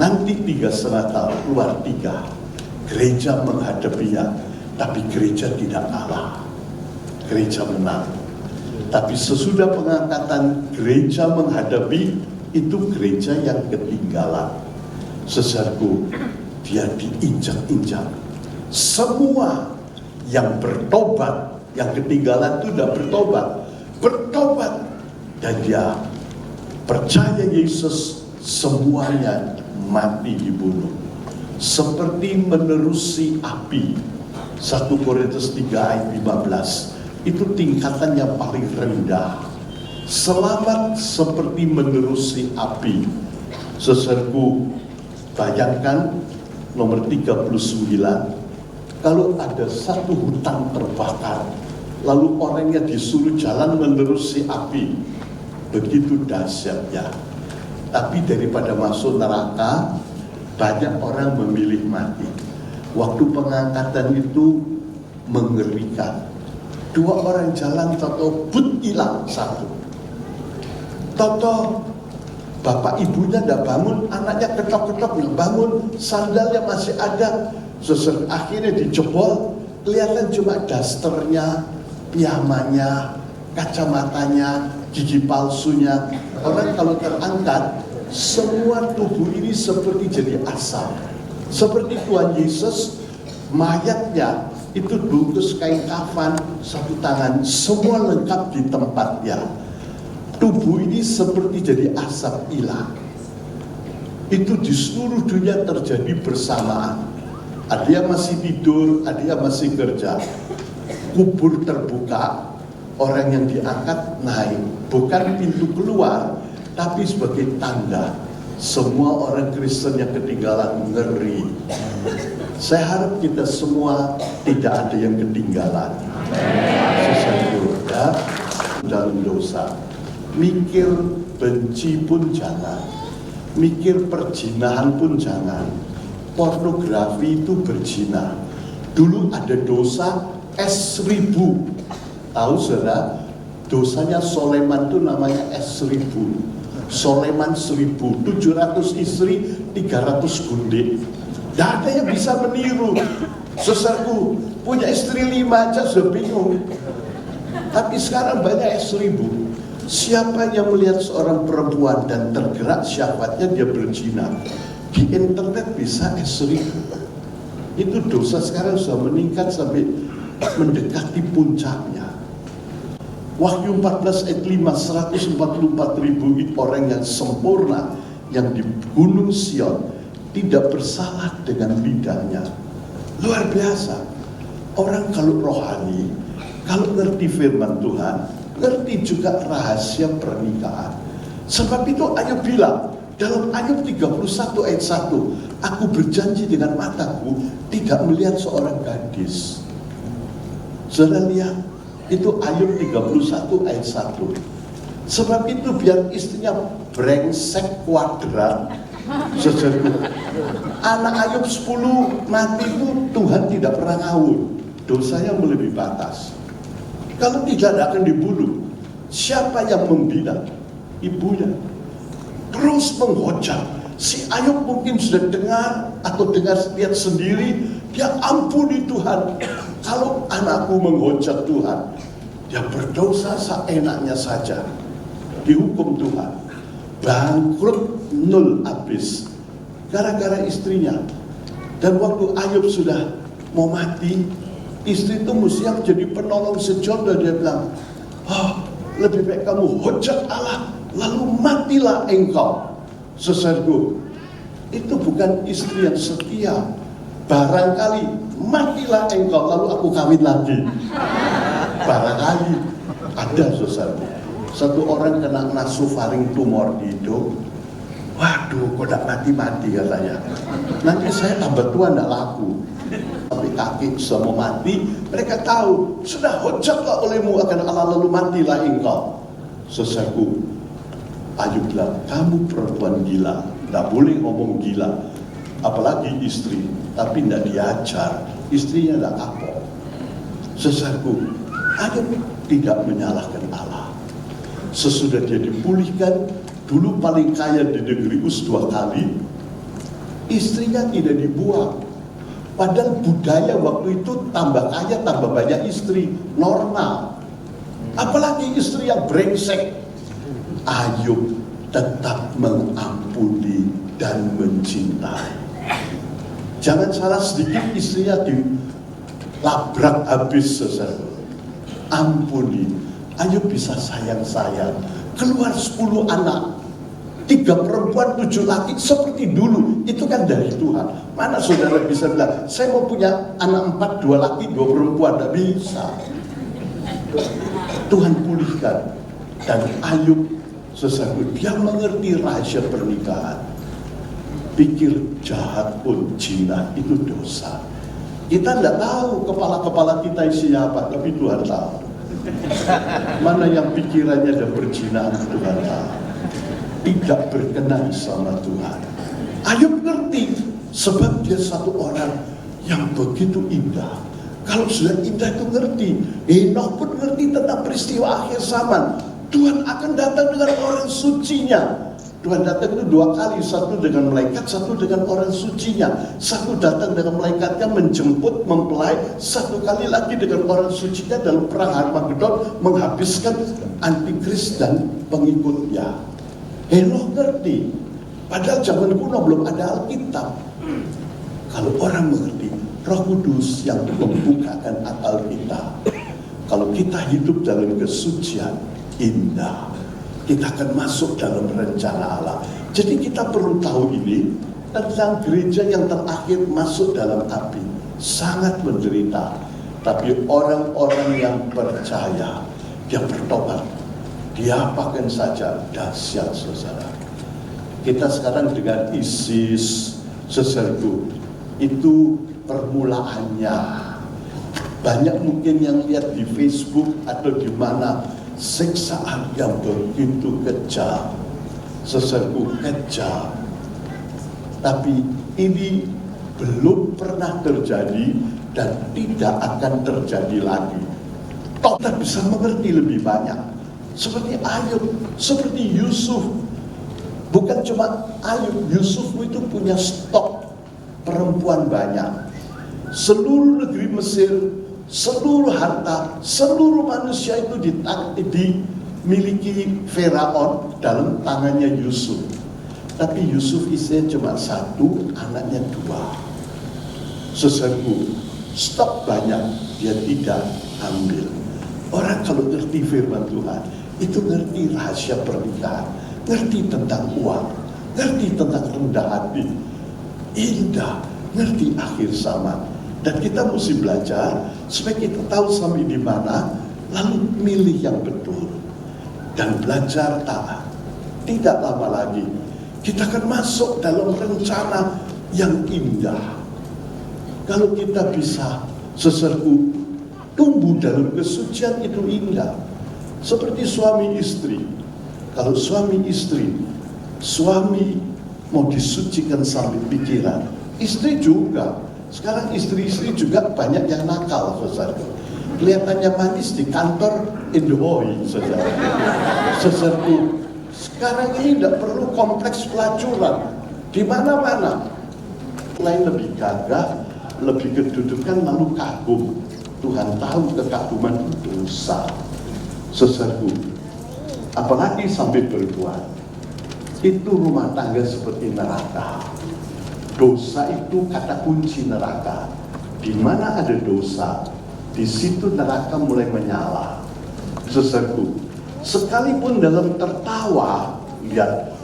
Nanti 3,5 tahun keluar 3, gereja menghadapinya, tapi gereja tidak kalah, gereja menang. Tapi sesudah pengangkatan gereja menghadapi, itu gereja yang ketinggalan. Saudaraku, dia diinjak-injak. Semua yang bertobat, yang ketinggalan itu sudah bertobat, dan dia percaya Yesus, semuanya mati dibunuh. Seperti menerusi api. 1 Korintus 3 ayat 15, itu tingkatan yang paling rendah. Selamat seperti menerusi api. Saudaraku, bayangkan nomor 39, kalau ada satu hutan terbakar, lalu orangnya disuruh jalan menerusi api, begitu dahsyatnya. Tapi daripada masuk neraka, banyak orang memilih mati. Waktu pengangkatan itu mengerikan. 2 orang jalan, toto but hilang 1. Toto bapak ibunya tidak bangun, anaknya ketok-ketok nggak bangun, sandalnya masih ada. Akhirnya dijebol, kelihatan cuma dasternya, piyamanya, kacamatanya, gigi palsunya. Orang kalau terangkat, semua tubuh ini seperti jadi asap. Seperti Tuhan Yesus, mayatnya itu bungkus kain kafan, 1 tangan, semua lengkap di tempatnya. Tubuh ini seperti jadi asap hilang. Itu di seluruh dunia terjadi bersamaan. Ada yang masih tidur, ada yang masih kerja. Kubur terbuka, orang yang diangkat naik. Bukan pintu keluar, tapi sebagai tanda. Semua orang Kristen yang ketinggalan ngeri. Saya harap kita semua tidak ada yang ketinggalan. Sesuatu ya, dalam dosa. Mikir benci pun jangan. Mikir perjinahan pun jangan. Pornografi itu berzina. Dulu ada dosa S1000. Tahu saudara? Dosanya Soleman itu namanya S1000. Soleman 1.700 istri, 300 gundik. Tidak ada yang bisa meniru. Saudaraku, punya istri 5 aja sudah bingung. Tapi sekarang banyak S1000. Siapa yang melihat seorang perempuan dan tergerak syahwatnya, dia berzina. Di internet bisa S1000. Itu dosa sekarang sudah meningkat sampai mendekati puncaknya. Wahyu 14 ayat 5, 144.000 orang yang sempurna, yang di Gunung Sion, tidak bersalah dengan lidahnya. Luar biasa. Orang kalau rohani, kalau ngerti firman Tuhan, ngerti juga rahasia pernikahan. Sebab itu Ayub bilang, dalam Ayub 31 ayat 1, aku berjanji dengan mataku tidak melihat seorang gadis. Saudara lihat, itu Ayub 31 ayat 1. Sebab itu biar istrinya brengsek kuadrat, saudaraku, anak Ayub 10 mati itu Tuhan tidak pernah ngawur. Dosanya melebihi batas. Kalau tidak akan dibunuh. Siapa yang membina? Ibunya. Terus menghujat. Si Ayub mungkin sudah dengar atau dengar lihat sendiri, dia ampuni Tuhan. Kalau anakku menghujat Tuhan, dia berdosa seenaknya saja, dihukum Tuhan, bangkrut nol habis gara-gara istrinya. Dan waktu Ayub sudah mau mati, istri itu mesti yang jadi penolong sejoli. Dia bilang, lebih baik kamu hujat Allah, lalu matilah engkau. Saudaraku, itu bukan istri yang setia. Barangkali matilah engkau, lalu aku kawin lagi. Barangkali ada, saudaraku. Satu orang kena nasofaring tumor di hidung. Waduh, kok tak mati-mati katanya. Nanti saya tambah tua tidak laku. Tapi kaki sudah mau mati, mereka tahu sudah hujatlah olehmu akan Allah, lalu matilah engkau. Saudaraku, Ayub bilang, kamu perempuan gila, tidak boleh ngomong gila, apalagi istri, tapi tidak diajar, istrinya tidak kapok. Saudaraku, Ayub tidak menyalahkan Allah. Sesudah dia dipulihkan, dulu paling kaya di negeri Uz 2 kali, istrinya tidak dibuang. Padahal budaya waktu itu tambah kaya, tambah banyak istri, normal. Apalagi istri yang brengsek. Ayub tetap mengampuni dan mencintai. Jangan salah sedikit, istrinya dilabrak habis, saudara. Ampuni. Ayub bisa sayang-sayang. Keluar 10 anak, 3 perempuan 7 laki seperti dulu. Itu kan dari Tuhan. Mana saudara bisa bilang, saya mau punya anak 4, 2 laki 2 perempuan? Tidak bisa. Tuhan pulihkan. Dan Ayub, sesuatu dia mengerti rahasia pernikahan. Pikir jahat pun zina itu dosa. Kita tidak tahu kepala-kepala kita siapa, tapi Tuhan tahu. Mana yang pikirannya dan perzinahan, Tuhan tahu. Tidak berkenan sama Tuhan. Ayub ngerti, sebab dia satu orang yang begitu indah. Kalau sudah indah itu ngerti. Henokh pun ngerti tentang peristiwa akhir zaman. Tuhan akan datang dengan orang sucinya. Tuhan datang itu 2 kali, satu dengan malaikat, satu dengan orang sucinya. Satu datang dengan malaikatnya menjemput, mempelai, satu kali lagi dengan orang sucinya dalam perang Harmagedon menghabiskan antikris dan pengikutnya. Henokh ngerti. Padahal zaman kuno belum ada Alkitab. Kalau orang mengerti, Roh Kudus yang membukakan akal kita. Kalau kita hidup dalam kesucian, indah, kita akan masuk dalam rencana Allah. Jadi kita perlu tahu ini tentang gereja yang terakhir masuk dalam api, sangat menderita. Tapi orang-orang yang percaya, dia bertobat, dia apakan saja, dahsyat saudara. Kita sekarang dengan ISIS, saudaraku, itu permulaannya. Banyak mungkin yang lihat di Facebook atau di mana, siksaan yang begitu kejam, saudaraku, kejam. Tapi ini belum pernah terjadi dan tidak akan terjadi lagi. Toh kita bisa mengerti lebih banyak. Seperti Ayub, seperti Yusuf. Bukan cuma Ayub, Yusuf itu punya stok perempuan banyak. Seluruh negeri Mesir, seluruh harta, seluruh manusia itu dimiliki Firaun dalam tangannya Yusuf. Tapi Yusuf istrinya cuma 1, anaknya 2. Saudaraku, stok banyak, dia tidak ambil. Orang kalau ngerti firman Tuhan, itu ngerti rahasia pernikahan, ngerti tentang uang, ngerti tentang rendah hati, indah, ngerti akhir zaman. Dan kita mesti belajar supaya kita tahu sampai di mana, lalu milih yang betul dan belajar taat. Tidak lama lagi kita akan masuk dalam rencana yang indah. Kalau kita bisa, saudaraku, tumbuh dalam kesucian itu indah. Seperti suami istri. Kalau suami istri, suami mau disucikan sampai pikiran, istri juga. Sekarang istri-istri juga banyak yang nakal, saudara. Kelihatannya manis di kantor Indohoy, saudara. Saudaraku, sekarang ini tidak perlu kompleks pelacuran di mana-mana. Lain lebih gagah, lebih kedudukan, lalu kagum. Tuhan tahu kekaguman itu dosa. Saudaraku, apalagi sampai berbuat, itu rumah tangga seperti neraka. Dosa itu kata kunci neraka. Di mana ada dosa, di situ neraka mulai menyala. Saudaraku, sekalipun dalam tertawa, lihat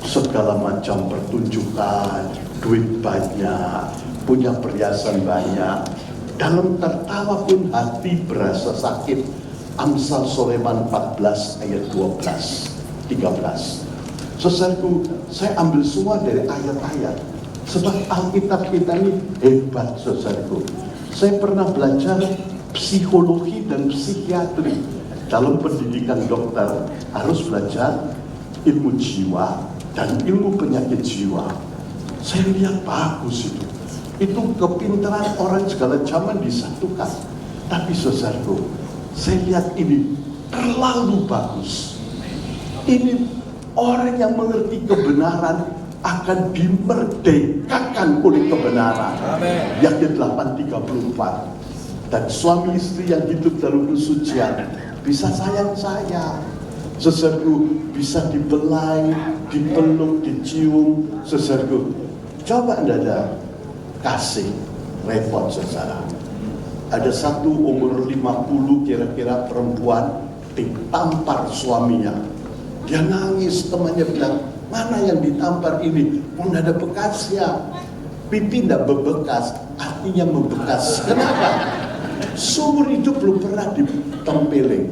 segala macam pertunjukan, duit banyak, punya perhiasan banyak, dalam tertawa pun hati berasa sakit. Amsal Sulaiman 14 ayat 12, 13. Saudaraku, saya ambil semua dari ayat-ayat. Sebab Alkitab kita ini hebat, saudaraku. Saya pernah belajar psikologi dan psikiatri. Dalam pendidikan dokter harus belajar ilmu jiwa dan ilmu penyakit jiwa. Saya lihat bagus itu. Itu kepintaran orang segala zaman disatukan. Tapi saudaraku, saya lihat ini terlalu bagus. Ini orang yang mengerti kebenaran akan dimerdekakan oleh kebenaran. Amin. Yakin 8:34. Dan suami istri yang hidup dalam kesucian bisa sayang-sayang. Saudaraku, bisa dibelai, dipeluk, dicium. Saudaraku, coba Anda kasih, repot saudara. Ada satu umur 50 kira-kira perempuan ditampar suaminya. Dia nangis, temannya bilang, mana yang ditampar ini? Mau ada bekasnya. Pipi tidak berbekas, artinya membekas. Kenapa? Seumur hidup belum pernah ditempelin.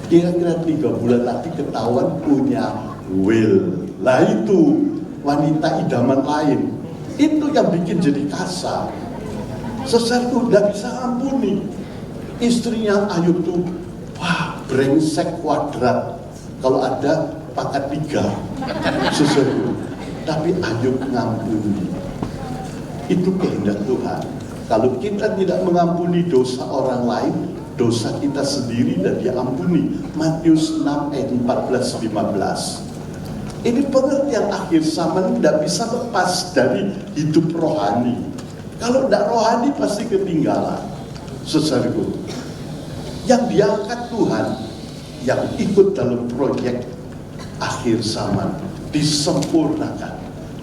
Kira-kira 3 bulan lagi ketahuan punya will. Lah itu wanita idaman lain. Itu yang bikin jadi kasar. Saudaraku tidak bisa ampuni. Istrinya Ayub tuh, wah brengsek kuadrat. Kalau ada pangkat 3, saudaraku. Tapi Ayub ngampuni. Itu kehendak Tuhan. Kalau kita tidak mengampuni dosa orang lain, dosa kita sendiri dan diampuni. Matius 6 ayat 14-15. Ini pengertian akhir zaman tidak bisa lepas dari hidup rohani. Kalau tidak rohani pasti ketinggalan. Saudaraku, yang diangkat Tuhan, yang ikut dalam proyek akhir zaman, disempurnakan.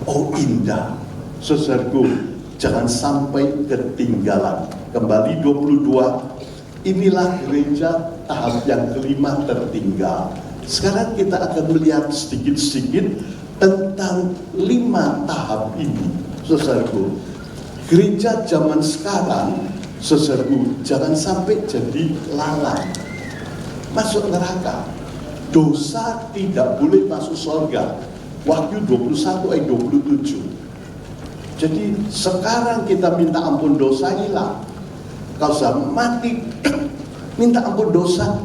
Oh indah. Saudaraku, jangan sampai ketinggalan. Kembali 22, inilah gereja tahap yang kelima tertinggal. Sekarang kita akan melihat sedikit-sedikit tentang 5 tahap ini. Saudaraku, gereja zaman sekarang, saudaraku, jangan sampai jadi lalang, masuk neraka. Dosa tidak boleh masuk surga. Wahyu 21 ayat 27. Jadi sekarang kita minta ampun dosa hilang. Kalau sudah mati, minta ampun dosa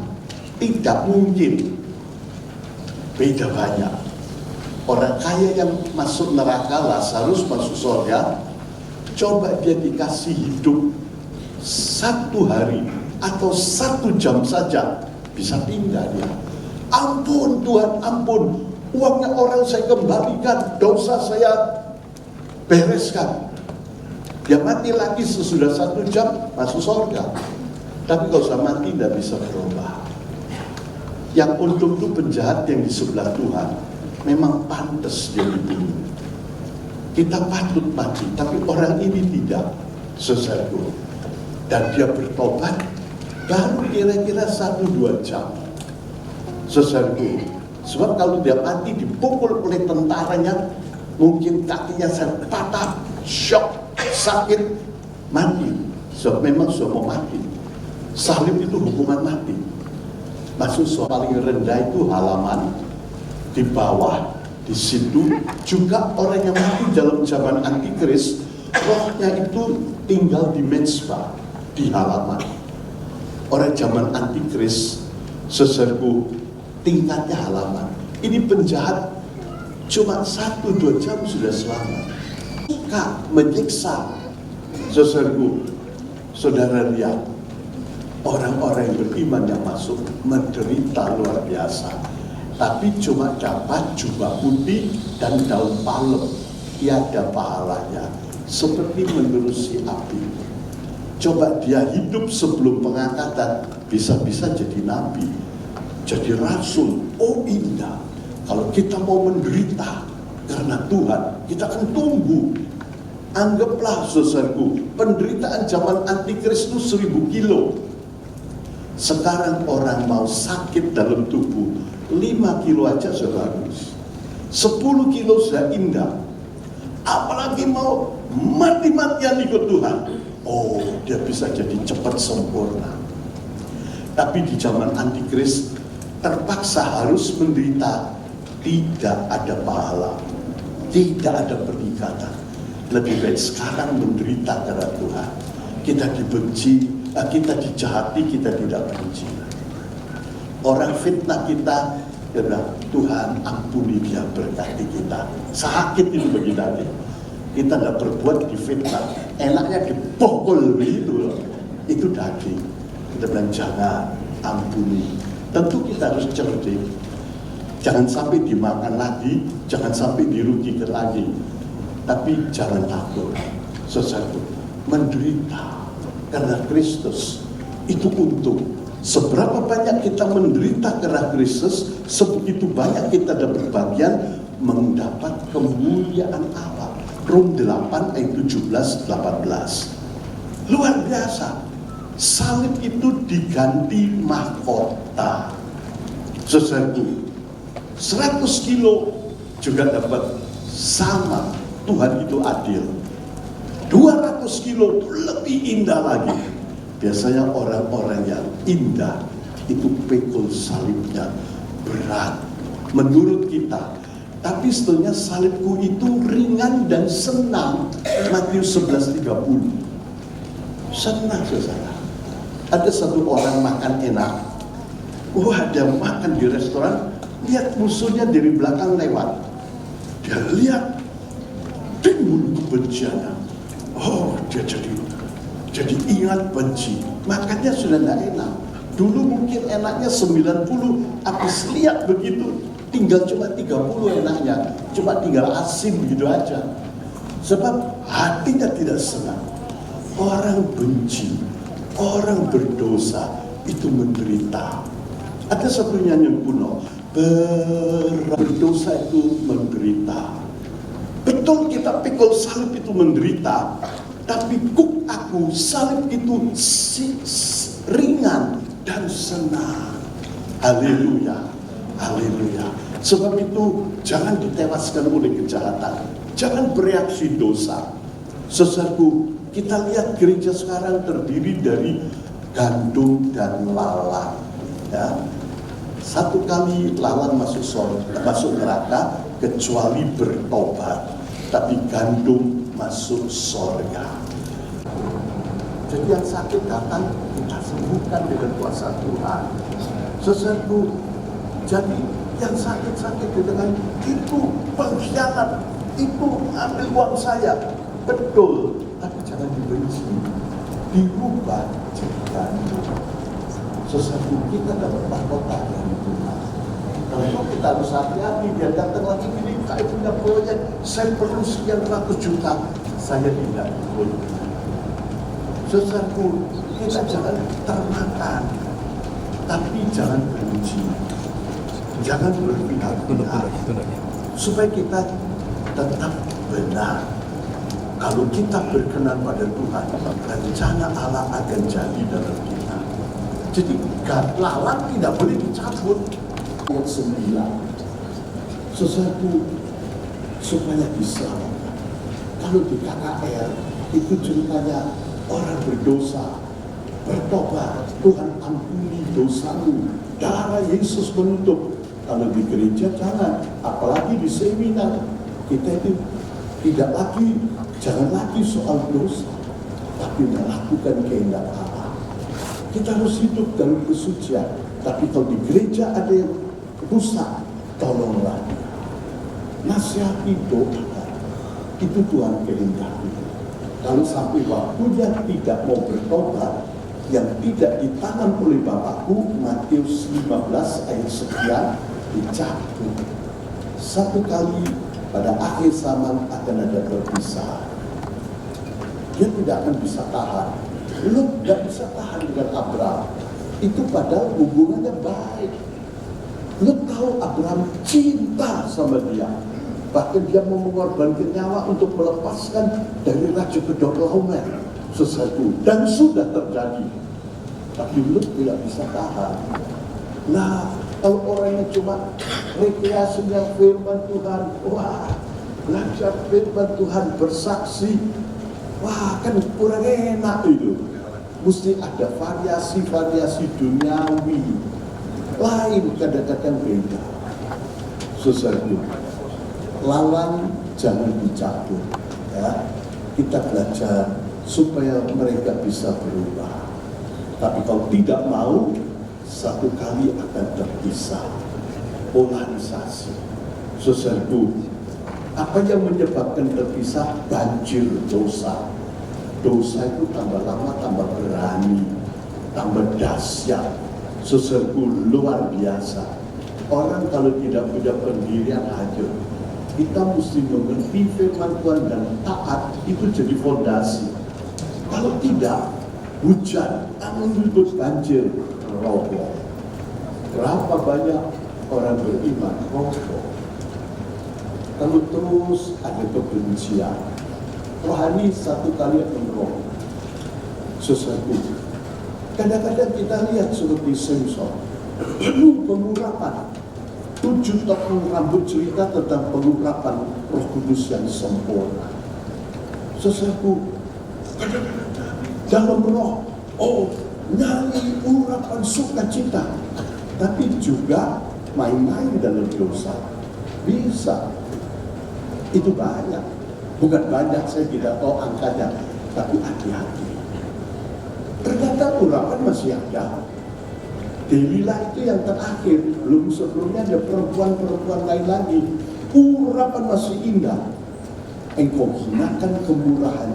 tidak mungkin. Beda banyak. Orang kaya yang masuk neraka, Lazarus masuk surga, coba dia dikasih hidup 1 hari atau 1 jam saja, bisa pindah dia. Ampun Tuhan, ampun, uangnya orang saya kembalikan, dosa saya bereskan. Dia mati lagi sesudah 1 jam masuk surga. Tapi kalau sudah mati tidak bisa berubah. Yang untung itu penjahat yang di sebelah Tuhan, memang pantas dia dibunuh. Kita patut mati, tapi orang ini tidak, saudaraku. Dan dia bertobat baru kira-kira 1-2 jam, saudaraku. Sebab kalau dia mati dipukul oleh tentaranya, mungkin kakinya patah, shock, sakit, mati. Sebab memang sudah mau mati. Salib itu hukuman mati. Masuk paling rendah itu halaman, di bawah, di situ juga orang yang mati dalam zaman antikris, rohnya itu tinggal di mezbah. di halaman. Orang zaman antikris, saudaraku, tingkatnya halaman. Ini penjahat cuma 1-2 jam sudah selamat. Suka menyiksa, saudaraku. Saudara lihat, orang-orang yang beriman yang masuk menderita luar biasa, tapi cuma dapat jubah putih dan daun palem, tiada pahalanya, seperti menerusi api. Coba dia hidup sebelum pengangkatan, bisa-bisa jadi nabi, jadi rasul. Oh indah, kalau kita mau menderita karena Tuhan, kita akan tumbuh. Anggaplah saudaraku, penderitaan zaman antikris itu 1000 kilo. Sekarang orang mau sakit dalam tubuh 5 kilo aja sudah bagus, 10 kilo sudah indah, apalagi mau mati-matian ikut Tuhan. Oh, dia bisa jadi cepat sempurna. Tapi di zaman antikris terpaksa harus menderita, tidak ada pahala, tidak ada peningkatan. Lebih baik sekarang menderita karena Tuhan. Kita dibenci, kita dijahati, kita tidak benci. Orang fitnah kita, dia bilang, Tuhan ampuni dia, berkati kita. Sakit itu bagi kita. Kita tidak berbuat di fitnah, enaknya dipukul begitu loh. Itu daging. Kita bilang jangan, ampuni. Tentu kita harus cerdik. Jangan sampai dimakan lagi, jangan sampai dirugikan lagi. Tapi jangan takut, sesuatu menderita karena Kristus itu untung. Seberapa banyak kita menderita karena Kristus, sebegitu banyak kita dapat bagian mendapat kemuliaan Allah. Rom 8 ayat 17-18. Luar biasa. Salib itu diganti mahkota. Sesuatu 100 kilo juga dapat sama. Tuhan itu adil. 200 kilo lebih indah lagi. Biasanya orang-orang yang indah itu pikul salibnya berat menurut kita. Tapi sebetulnya salibku itu ringan dan senang. Matius 11:30. Senang saudara. Ada satu orang makan enak. Wah, dia makan di restoran, lihat musuhnya dari belakang lewat. Dia lihat timbul kebenciannya. Oh, dia jadi ingat benci. Makannya sudah tidak enak. Dulu mungkin enaknya 90, habis lihat begitu tinggal cuma 30 enaknya, cuma tinggal asin begitu aja. Sebab hatinya tidak senang. Orang benci, orang berdosa itu menderita. Ada satu nyanyian kuno, berdosa itu menderita. Betul kita pikul salib itu menderita, tapi kuk aku salib itu ringan dan senang. Haleluya, haleluya. Sebab itu jangan ditewaskan oleh kejahatan, jangan bereaksi dosa. Saudaraku, kita lihat gereja sekarang terdiri dari gandum dan lalat. Ya. Satu kali lalat masuk neraka kecuali bertobat, tapi gandum masuk sorga. Jadi yang sakit datang kita sembuhkan dengan kuasa Tuhan. Sesuatu jadi yang sakit-sakit di tengah itu pengkhianat, itu ambil uang saya, betul, tapi jangan dibenci, dirubah jadi gandum. Sesuatu kita dapat mahkota dari Tuhan. Tentu kita harus hati-hati, dia datang lagi ini, saya punya proyek, saya perlu sekian ratus juta, saya tidak boleh. Saudaraku, kita jangan termakan, tapi jangan benci, jangan berpihak-pihak, supaya kita tetap benar. Kalau kita berkenan pada Tuhan, rencana Allah akan jadi dalam kita. Jadi lalat tidak boleh dicabut. Ayat 9, sesuatu supaya diselamatkan. Kalau di KKR itu ceritanya orang berdosa, bertobat, Tuhan ampuni dosamu, darah Yesus menutup. Kalau di gereja jangan, apalagi di seminar kita itu tidak lagi, jangan lagi soal dosa, akhirnya lakukan kehendak Allah. Kita harus hidup dalam kesucian. Tapi kalau di gereja ada yang rusak, tolonglah dia. Nasihati, doakan. Itu Tuhan kehendaki. Kalau sampai waktunya tidak mau bertobat, yang tidak ditanam oleh Bapakku, Matius 15 ayat sekian, dicabut. Satu kali pada akhir zaman akan ada perpisahan. Dia tidak akan bisa tahan. Lot tidak bisa tahan dengan Abraham. Itu padahal hubungannya baik. Lot tahu Abraham cinta sama dia. Bahkan dia mau mengorbankan nyawa untuk melepaskan dari Raja Kedorlaomer sesuatu. Dan sudah terjadi. Tapi Lot tidak bisa tahan. Nah, kalau orangnya cuma rekreasinya firman Tuhan, wah, belajar firman Tuhan, bersaksi, wah, kan kurang enak itu. Mesti ada variasi-variasi duniawi. Lain kadang-kadang beda. Sesuatu. Lawan jangan dicabut. Ya. Kita belajar supaya mereka bisa berubah. Tapi kalau tidak mau, satu kali akan terpisah. Polarisasi. Sesuatu. Apa yang menyebabkan terpisah? Banjir dosa. Dosa itu tambah lama tambah berani, tambah dahsyat. Sesuatu luar biasa. Orang kalau tidak punya pendirian hancur. Kita mesti mengerti firman Tuhan dan taat, itu jadi fondasi. Kalau tidak, hujan, angin ribut, banjir, roboh. Berapa banyak orang beriman roboh? Kalau terus ada kebencian, rohani satu kali roboh. Sesuatu. Kadang-kadang kita lihat seperti Samson, penuh pengurapan. 7 tahun rambut cerita tentang pengurapan Roh Kudus yang sempurna. Sesuatu dalam roh, nyanyi urapan sukacita, tapi juga main-main dalam dosa. Bisa. Itu banyak. Bukan banyak, saya tidak tahu angkanya, tapi hati-hati. Ternyata urapan masih ada. Delilah itu yang terakhir, belum sebelumnya ada perempuan-perempuan lain lagi. Urapan masih indah. Engkau hinakan kemurahan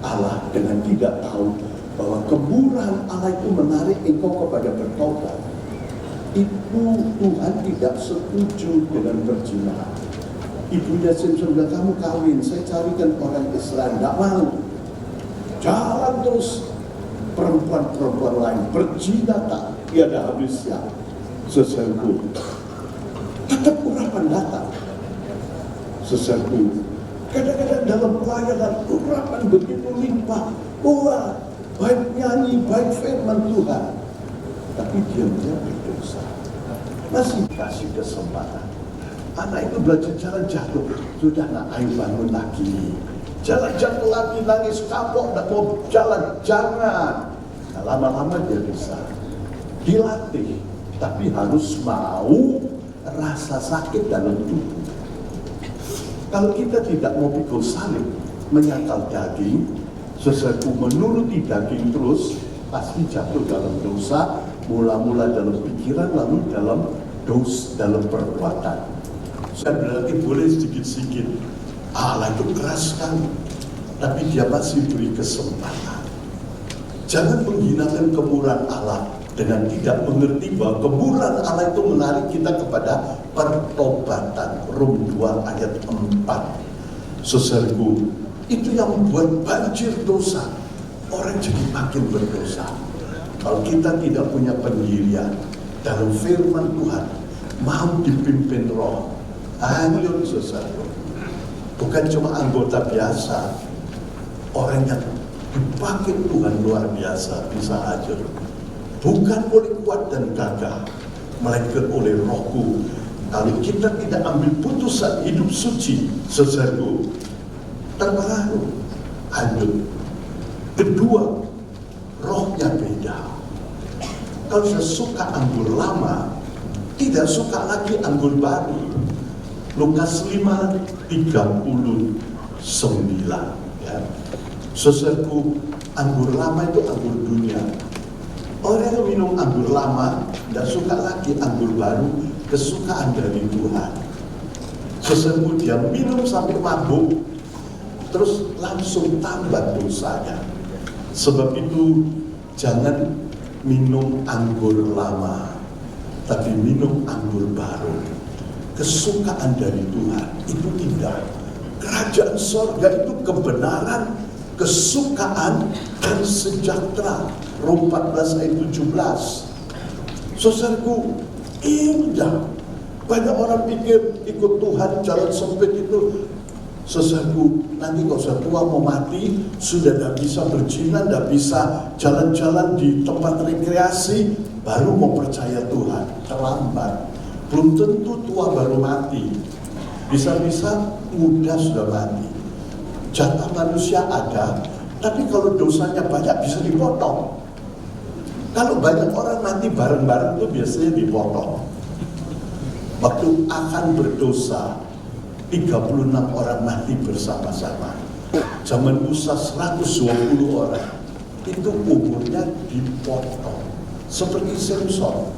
Allah dengan tidak tahu bahwa kemurahan Allah itu menarik engkau kepada bertobat. Itu Tuhan tidak setuju dengan perzinahan. Ibunya Samson bilang, kamu kawin, saya carikan orang Israel, tidak mau. Jalan terus perempuan-perempuan lain berzina tak tiada habisnya. Sesuatu tetap urapan datang. Sesuatu kadang-kadang dalam pelayanan urapan begitu limpah, wah, baik nyanyi, baik firman Tuhan, tapi diamnya berdosa. Masih kasih kesempatan. Anak itu belajar jalan jatuh, sudah nak, ayo bangun lagi. Jalan jatuh lagi, nangis kapok, tak mau jalan, jangan. Nah, lama-lama dia bisa. Dilatih, tapi harus mau rasa sakit dalam tubuh. Kalau kita tidak mau pikul salib, menyangkal daging, sesuatu menuruti daging terus, pasti jatuh dalam dosa, mula-mula dalam pikiran, lalu dalam perbuatan. Saya berarti boleh sedikit-sedikit. Allah itu keras sekali, tapi dia masih beri kesempatan. Jangan menghinakan kemurahan Allah dengan tidak mengerti bahwa kemurahan Allah itu menarik kita kepada pertobatan. Rom 2 ayat 4. Saudaraku, itu yang membuat banjir dosa. Orang jadi makin berdosa. Kalau kita tidak punya pendirian dalam firman Tuhan, mau dipimpin roh, hanyut saudaraku. Bukan cuma anggota biasa, orang yang dipakai Tuhan luar biasa bisa hancur. Bukan oleh kuat dan gagah, melainkan oleh Rohku. Kalau kita tidak ambil putusan hidup suci, saudaraku, terpengaruh, hanyut. Kedua, rohnya beda. Kalau saya suka anggur lama, tidak suka lagi anggur baru. Lukas 5:39. Ya. Saudaraku, anggur lama itu anggur dunia. Orang yang minum anggur lama tidak suka lagi anggur baru, kesukaan dari Tuhan. Sesungguhnya dia minum sampai mabuk, terus langsung tambah dosanya. Sebab itu jangan minum anggur lama, tapi minum anggur baru. Kesukaan dari Tuhan itu indah. Kerajaan sorga itu kebenaran, kesukaan, dan sejahtera. Rom 14 ayat 17. Saudaraku, indah. Banyak orang pikir ikut Tuhan jalan sempit itu. Saudaraku, nanti kalau sudah tua mau mati, sudah tidak bisa berzina, tidak bisa jalan-jalan di tempat rekreasi, baru mau percaya Tuhan. Terlambat. Belum tentu tua baru mati. Bisa-bisa muda sudah mati. Jatah manusia ada, tapi kalau dosanya banyak bisa dipotong. Kalau banyak orang mati bareng-bareng itu biasanya dipotong. Waktu akan berdosa, 36 orang mati bersama-sama. Zaman Musa 120 orang. Itu umurnya dipotong. Seperti Samson.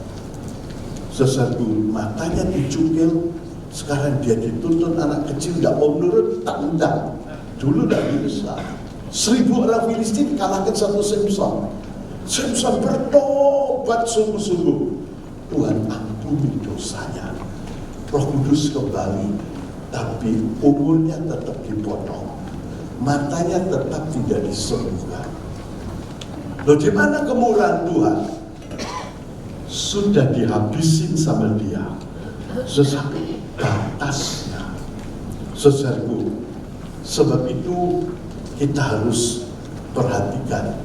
Sesuatu matanya dicukil, sekarang dia dituntun, anak kecil tidak mau menurut, tendang. Dulu tidak bisa. 1000 orang Filistin kalahkan satu Samson. Samson bertobat sungguh-sungguh. Tuhan ampuni dosanya. Roh Kudus kembali, tapi umurnya tetap dipotong. Matanya tetap tidak disembuhkan. Loh, di mana kemurahan Tuhan? Sudah dihabisin sama dia. Sesuatu batasnya. Saudaraku, sebab itu kita harus perhatikan.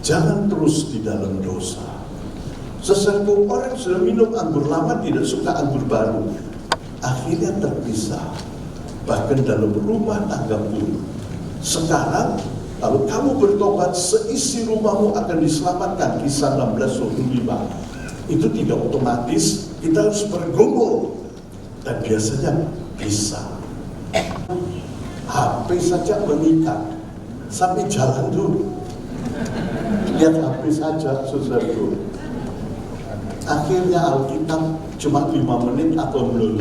Jangan terus di dalam dosa. Saudaraku, orang sudah minum anggur lama tidak suka anggur baru. Akhirnya terpisah. Bahkan dalam rumah tangga pun. Sekarang, kalau kamu bertobat, seisi rumahmu akan diselamatkan. Kisah 16:25. Itu tidak otomatis, kita harus bergumul. Dan biasanya bisa. HP saja mengikat. Sampai jalan dulu. Lihat HP saja, saudaraku. Akhirnya Alkitab cuma 5 menit atau belum.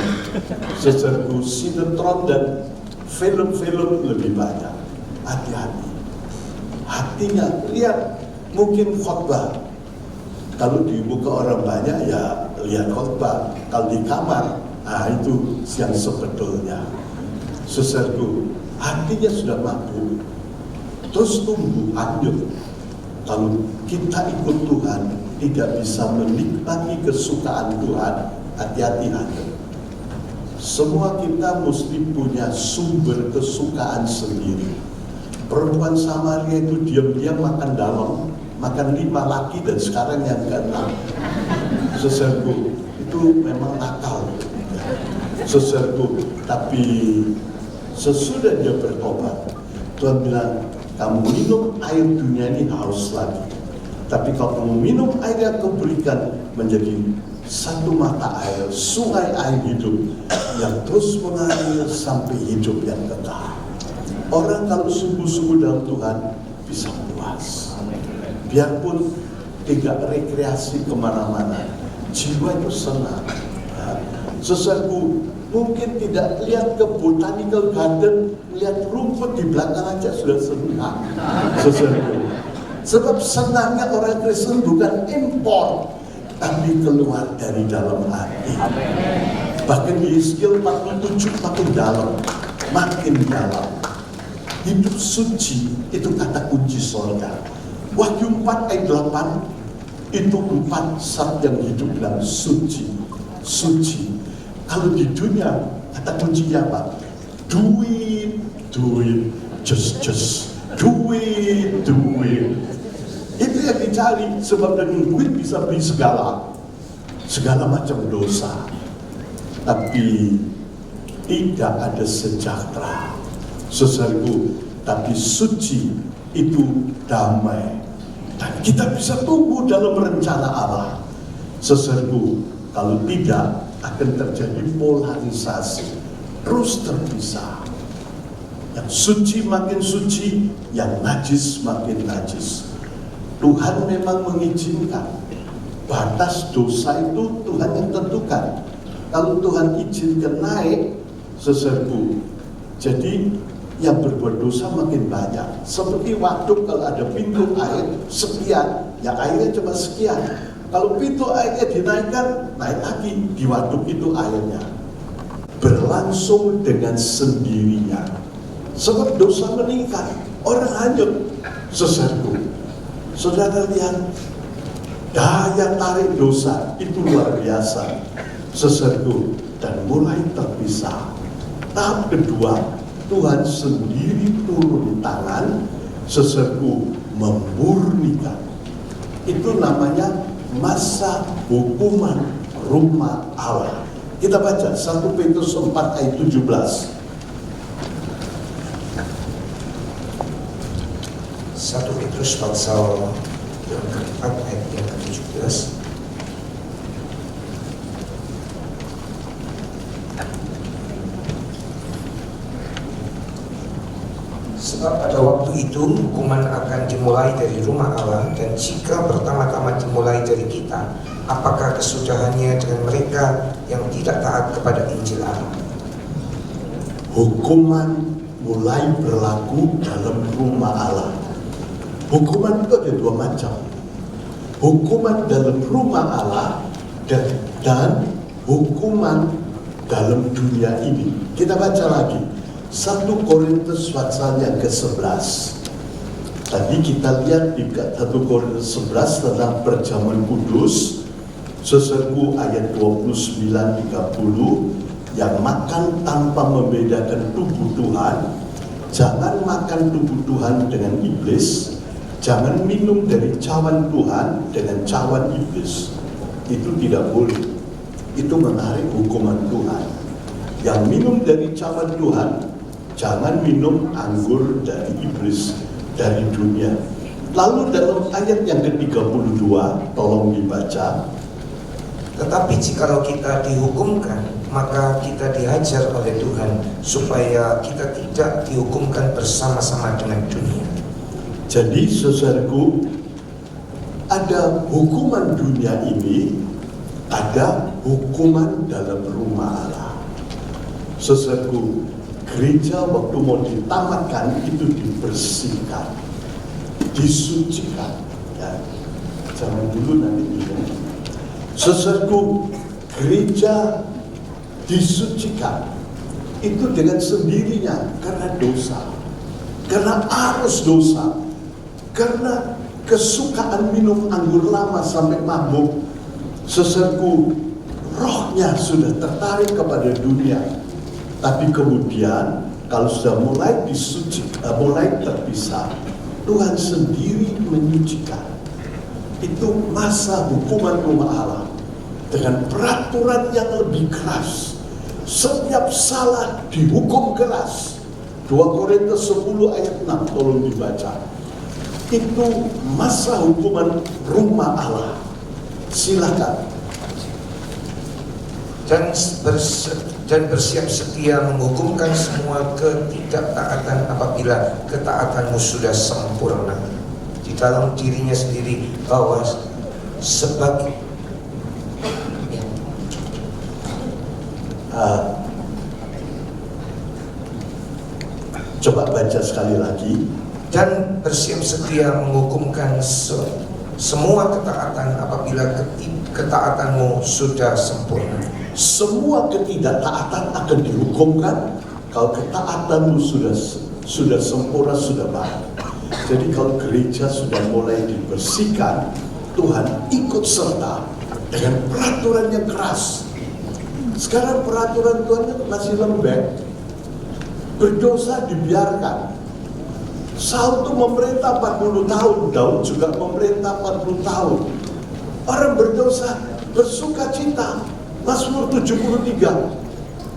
Saudaraku, sinetron dan film-film lebih banyak. Hati-hati. Hatinya, lihat mungkin khotbah. Kalau di muka orang banyak ya lihat khotbah. Kalau di kamar, itu yang sebetulnya. Saudaraku, hatinya sudah mabuk. Terus tumbuh hanyut. Kalau kita ikut Tuhan, tidak bisa menikmati kesukaan Tuhan, hati-hati hanyut. Semua kita mesti punya sumber kesukaan sendiri. Perempuan Samaria itu diam-diam makan dalam, makan 5 laki dan sekarang yang ke-6. Saudaraku, itu memang nakal. Saudaraku, tapi sesudah dia bertobat, Tuhan bilang, kamu minum air dunia ini haus lagi. Tapi kalau kamu minum air yang aku berikan, menjadi satu mata air, sungai air hidup yang terus mengalir sampai hidup yang kekal. Orang kalau sungguh-sungguh dalam Tuhan bisa puas. Biarpun tidak rekreasi kemana-mana, jiwa itu senang. Sesuatu mungkin tidak lihat ke botanical garden, lihat rumput di belakang aja sudah senang. Sesuatu. Sebab senangnya orang Kristen bukan impor, tapi keluar dari dalam hati. Bahkan di Yeskiel 47 makin dalam, makin dalam. Hidup suci itu kata kunci surga. Wahyu 4 ayat 8 itu 4 saat yang hidup dalam suci, suci. Kalau di dunia kata kuncinya apa? Do it, just do it. Itu yang dicari, sebab dengan duit bisa beli segala macam dosa. Tapi tidak ada sejahtera. Saudaraku, tapi suci itu damai. Dan kita bisa tumbuh dalam rencana Allah. Saudaraku, kalau tidak akan terjadi polarisasi, terus terpisah. Yang suci makin suci, yang najis makin najis. Tuhan memang mengizinkan. Batas dosa itu Tuhan yang tentukan. Kalau Tuhan izinkan naik, seserbu. Jadi yang berbuat dosa makin banyak. Seperti waduk, kalau ada pintu air sekian, ya airnya cuma sekian. Kalau pintu airnya dinaikkan, naik lagi di waduk itu airnya. Berlangsung dengan sendirinya. Sebab dosa meningkat, orang hanyut, seserbu. Saudara lihat, daya tarik dosa itu luar biasa, seserbu, dan mulai terpisah. Tahap kedua, Tuhan sendiri turun tangan, seserbu, memurnikan. Itu namanya masa hukuman rumah Allah. Kita baca 1 Petrus 4 ayat 17. 1 Petrus pasal yang keempat ayat yang ke-17. Sebab pada waktu itu hukuman akan dimulai dari rumah Allah, dan jika pertama-tama dimulai dari kita, apakah kesudahannya dengan mereka yang tidak taat kepada Injil Allah? Hukuman mulai berlaku dalam rumah Allah. Hukuman itu ada dua macam. Hukuman dalam rumah Allah dan hukuman dalam dunia ini. Kita baca lagi 1 Korintus pasal yang ke-11. Tadi kita lihat di 1 Korintus 11 tentang perjamuan kudus, seserbu ayat 29-30, yang makan tanpa membedakan tubuh Tuhan. Jangan makan tubuh Tuhan dengan iblis. Jangan minum dari cawan Tuhan dengan cawan iblis. Itu tidak boleh. Itu menarik hukuman Tuhan. Yang minum dari cawan Tuhan, jangan minum anggur dari iblis, dari dunia. Lalu dalam ayat yang ke-32, tolong dibaca. Tetapi jikalau kita dihukumkan, maka kita diajar oleh Tuhan supaya kita tidak dihukumkan bersama-sama dengan dunia. Jadi saudaraku, ada hukuman dunia ini, ada hukuman dalam rumah Allah. Saudaraku, gereja waktu mau ditamatkan itu dibersihkan, disucikan. Ya, jangan dulu nanti minum. Saudaraku, gereja disucikan itu dengan sendirinya karena dosa, karena arus dosa, karena kesukaan minum anggur lama sampai mabuk. Saudaraku, rohnya sudah tertarik kepada dunia. Tapi kemudian kalau sudah mulai disucikan, mulai terpisah, Tuhan sendiri menyucikan. Itu masa hukuman rumah Allah dengan peraturan yang lebih keras. Setiap salah dihukum keras. 2 Korintus 10 ayat 6, tolong dibaca. Itu masa hukuman rumah Allah. Silakan. Dan bersiap sedia menghukumkan semua ketidaktaatan apabila ketaatanmu sudah sempurna di dalam dirinya sendiri, bahwa sebagai coba baca sekali lagi. dan bersiap sedia menghukumkan semua ketaatan apabila ketaatanmu sudah sempurna. Semua ketidaktaatan akan dihukumkan kalau ketaatanmu sudah sempurna, sudah baik. Jadi kalau gereja sudah mulai dibersihkan, Tuhan ikut serta dengan peraturan yang keras. Sekarang peraturan Tuhan masih lembek. Berdosa dibiarkan. Saul itu memerintah 40 tahun, Daud juga memerintah 40 tahun. Orang berdosa bersuka cita. Mazmur 73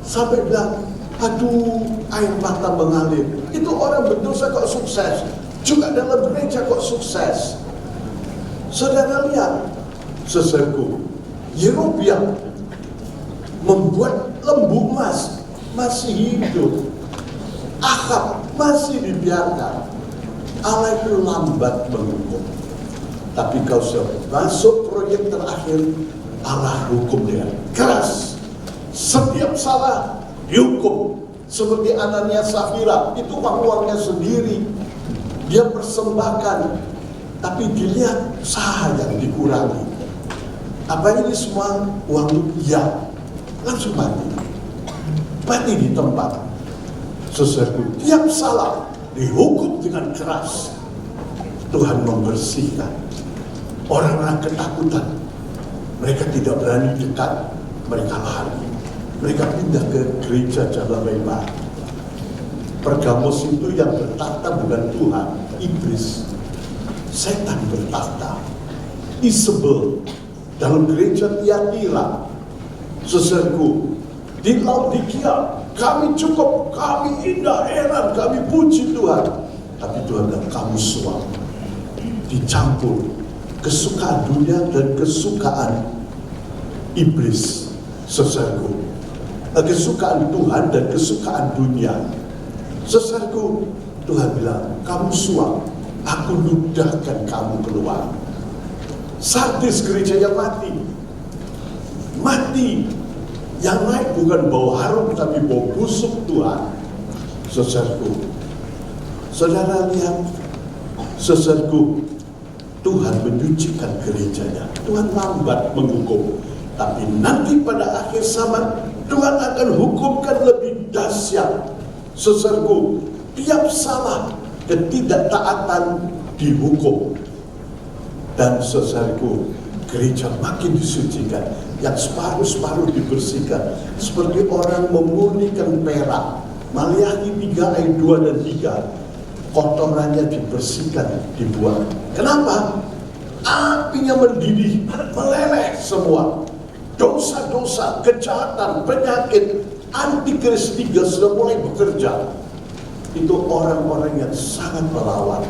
sampai bilang, aduh, air mata mengalir. Itu orang berdosa kok sukses, juga dalam gereja kok sukses. Saudara lihat, saudaraku, Yerobeam membuat lembu emas masih hidup. Ahab masih dibiarkan. Allah itu lambat menghukum. Tapi kalau sudah masuk proyek terakhir, Allah hukum dengan keras. Setiap salah dihukum. Seperti Anania Safira, itu uang-uangnya sendiri. Dia persembahkan, tapi dilihat sah yang dikurangi. Apa ini semua uang? Ya, langsung mati. Mati di tempat. Sesuatu tiap salah dihukum dengan keras. Tuhan membersihkan. Orang-orang ketakutan. Mereka tidak berani dekat, mereka lari. Mereka pindah ke gereja Jalan Lebar. Pergamos itu yang bertahta bukan Tuhan, iblis. Setan bertahta. Isabel dalam gereja Tiatira. Saudaraku, di Laodikia, kami cukup, kami indah, heran, kami puji Tuhan. Tapi Tuhan dan kamu semua dicampur kesukaan dunia dan kesukaan iblis. Saudaraku, kesukaan Tuhan dan kesukaan dunia. Saudaraku, Tuhan bilang, kamu suap, aku ludahkan kamu keluar. Sardis gereja yang mati. Mati. Yang naik bukan bau harum tapi bau busuk Tuhan. Saudaraku, saudara lihat, saudaraku, Tuhan menyucikan gerejanya. Tuhan lambat menghukum. Tapi nanti pada akhir zaman Tuhan akan hukumkan lebih dahsyat. Saudaraku, tiap salah ketidaktaatan dihukum. Dan saudaraku, gereja makin disucikan. Yang separuh-separuh dibersihkan. Seperti orang memurnikan perak. Maliaki 3 ayat 2 dan 3. Kotorannya dibersihkan, dibuang. Kenapa? Apinya mendidih, meleleh semua. Dosa-dosa, kejahatan, penyakit, antikris 3 sudah mulai bekerja. Itu orang-orang yang sangat melawan.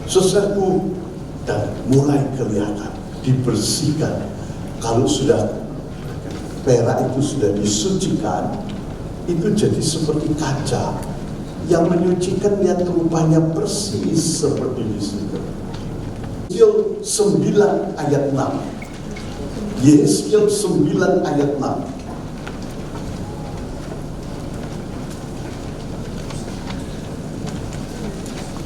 Saudaraku, dan mulai kelihatan, dibersihkan. Kalau sudah perak itu sudah disucikan, itu jadi seperti kaca. Yang menyucikan lihat rupanya persis seperti di situ. Yesaya 9 ayat 6. Yesaya 9 ayat 6.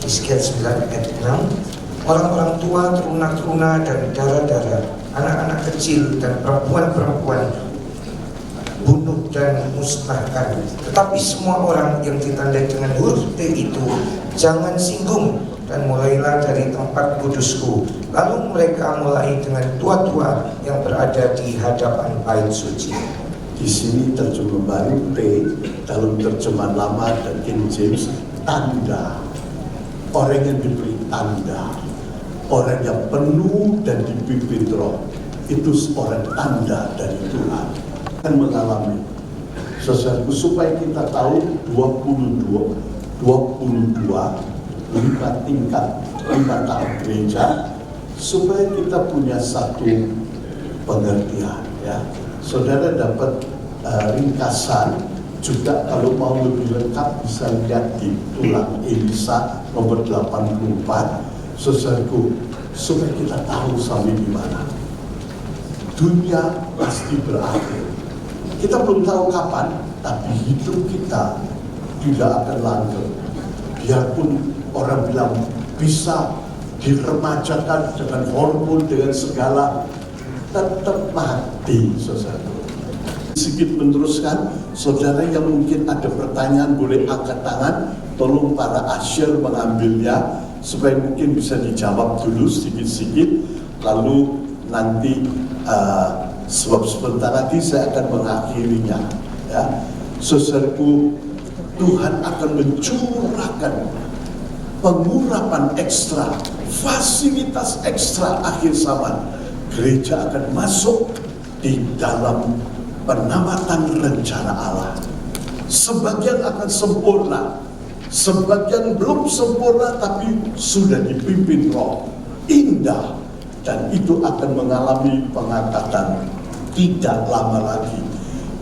Yesaya 9 ayat 6. Orang-orang tua, teruna-teruna dan darah-darah, anak-anak kecil dan perempuan-perempuan bunuh dan musnahkan. Tetapi semua orang yang ditandai dengan huruf T itu jangan singgung, dan mulailah dari tempat kudusku. Lalu mereka mulai dengan tua-tua yang berada di hadapan bait suci. Di sini terjemah baru T, dalam terjemahan lama dan King James, tanda. Orang yang diberi tanda, orang yang penuh dan dipimpin Roh, itu orang tanda dari Tuhan. Akan mengalami sesuatu supaya kita tahu 22 5 tingkat 5 tahap gereja, supaya kita punya satu pengertian, ya. Saudara dapat ringkasan juga. Kalau mau lebih lengkap bisa lihat di tulang Elisa nomor 84. Saudaraku, supaya kita tahu sampai di mana dunia pasti berakhir. Kita belum tahu kapan, tapi hidup kita tidak akan langgeng. Biarpun orang bilang bisa diremajakan dengan hormon, dengan segala, tetap mati, saudara. Sedikit meneruskan, saudara yang mungkin ada pertanyaan boleh angkat tangan. Tolong para asyir mengambilnya supaya mungkin bisa dijawab dulu sedikit-sedikit. Lalu nanti sebab sebentar lagi saya akan mengakhirinya, ya. Saudaraku, Tuhan akan mencurahkan pengurapan ekstra, fasilitas ekstra akhir zaman. Gereja akan masuk di dalam penamatan rencana Allah. Sebagian akan sempurna, sebagian belum sempurna tapi sudah dipimpin Roh, indah, dan itu akan mengalami pengangkatan tidak lama lagi.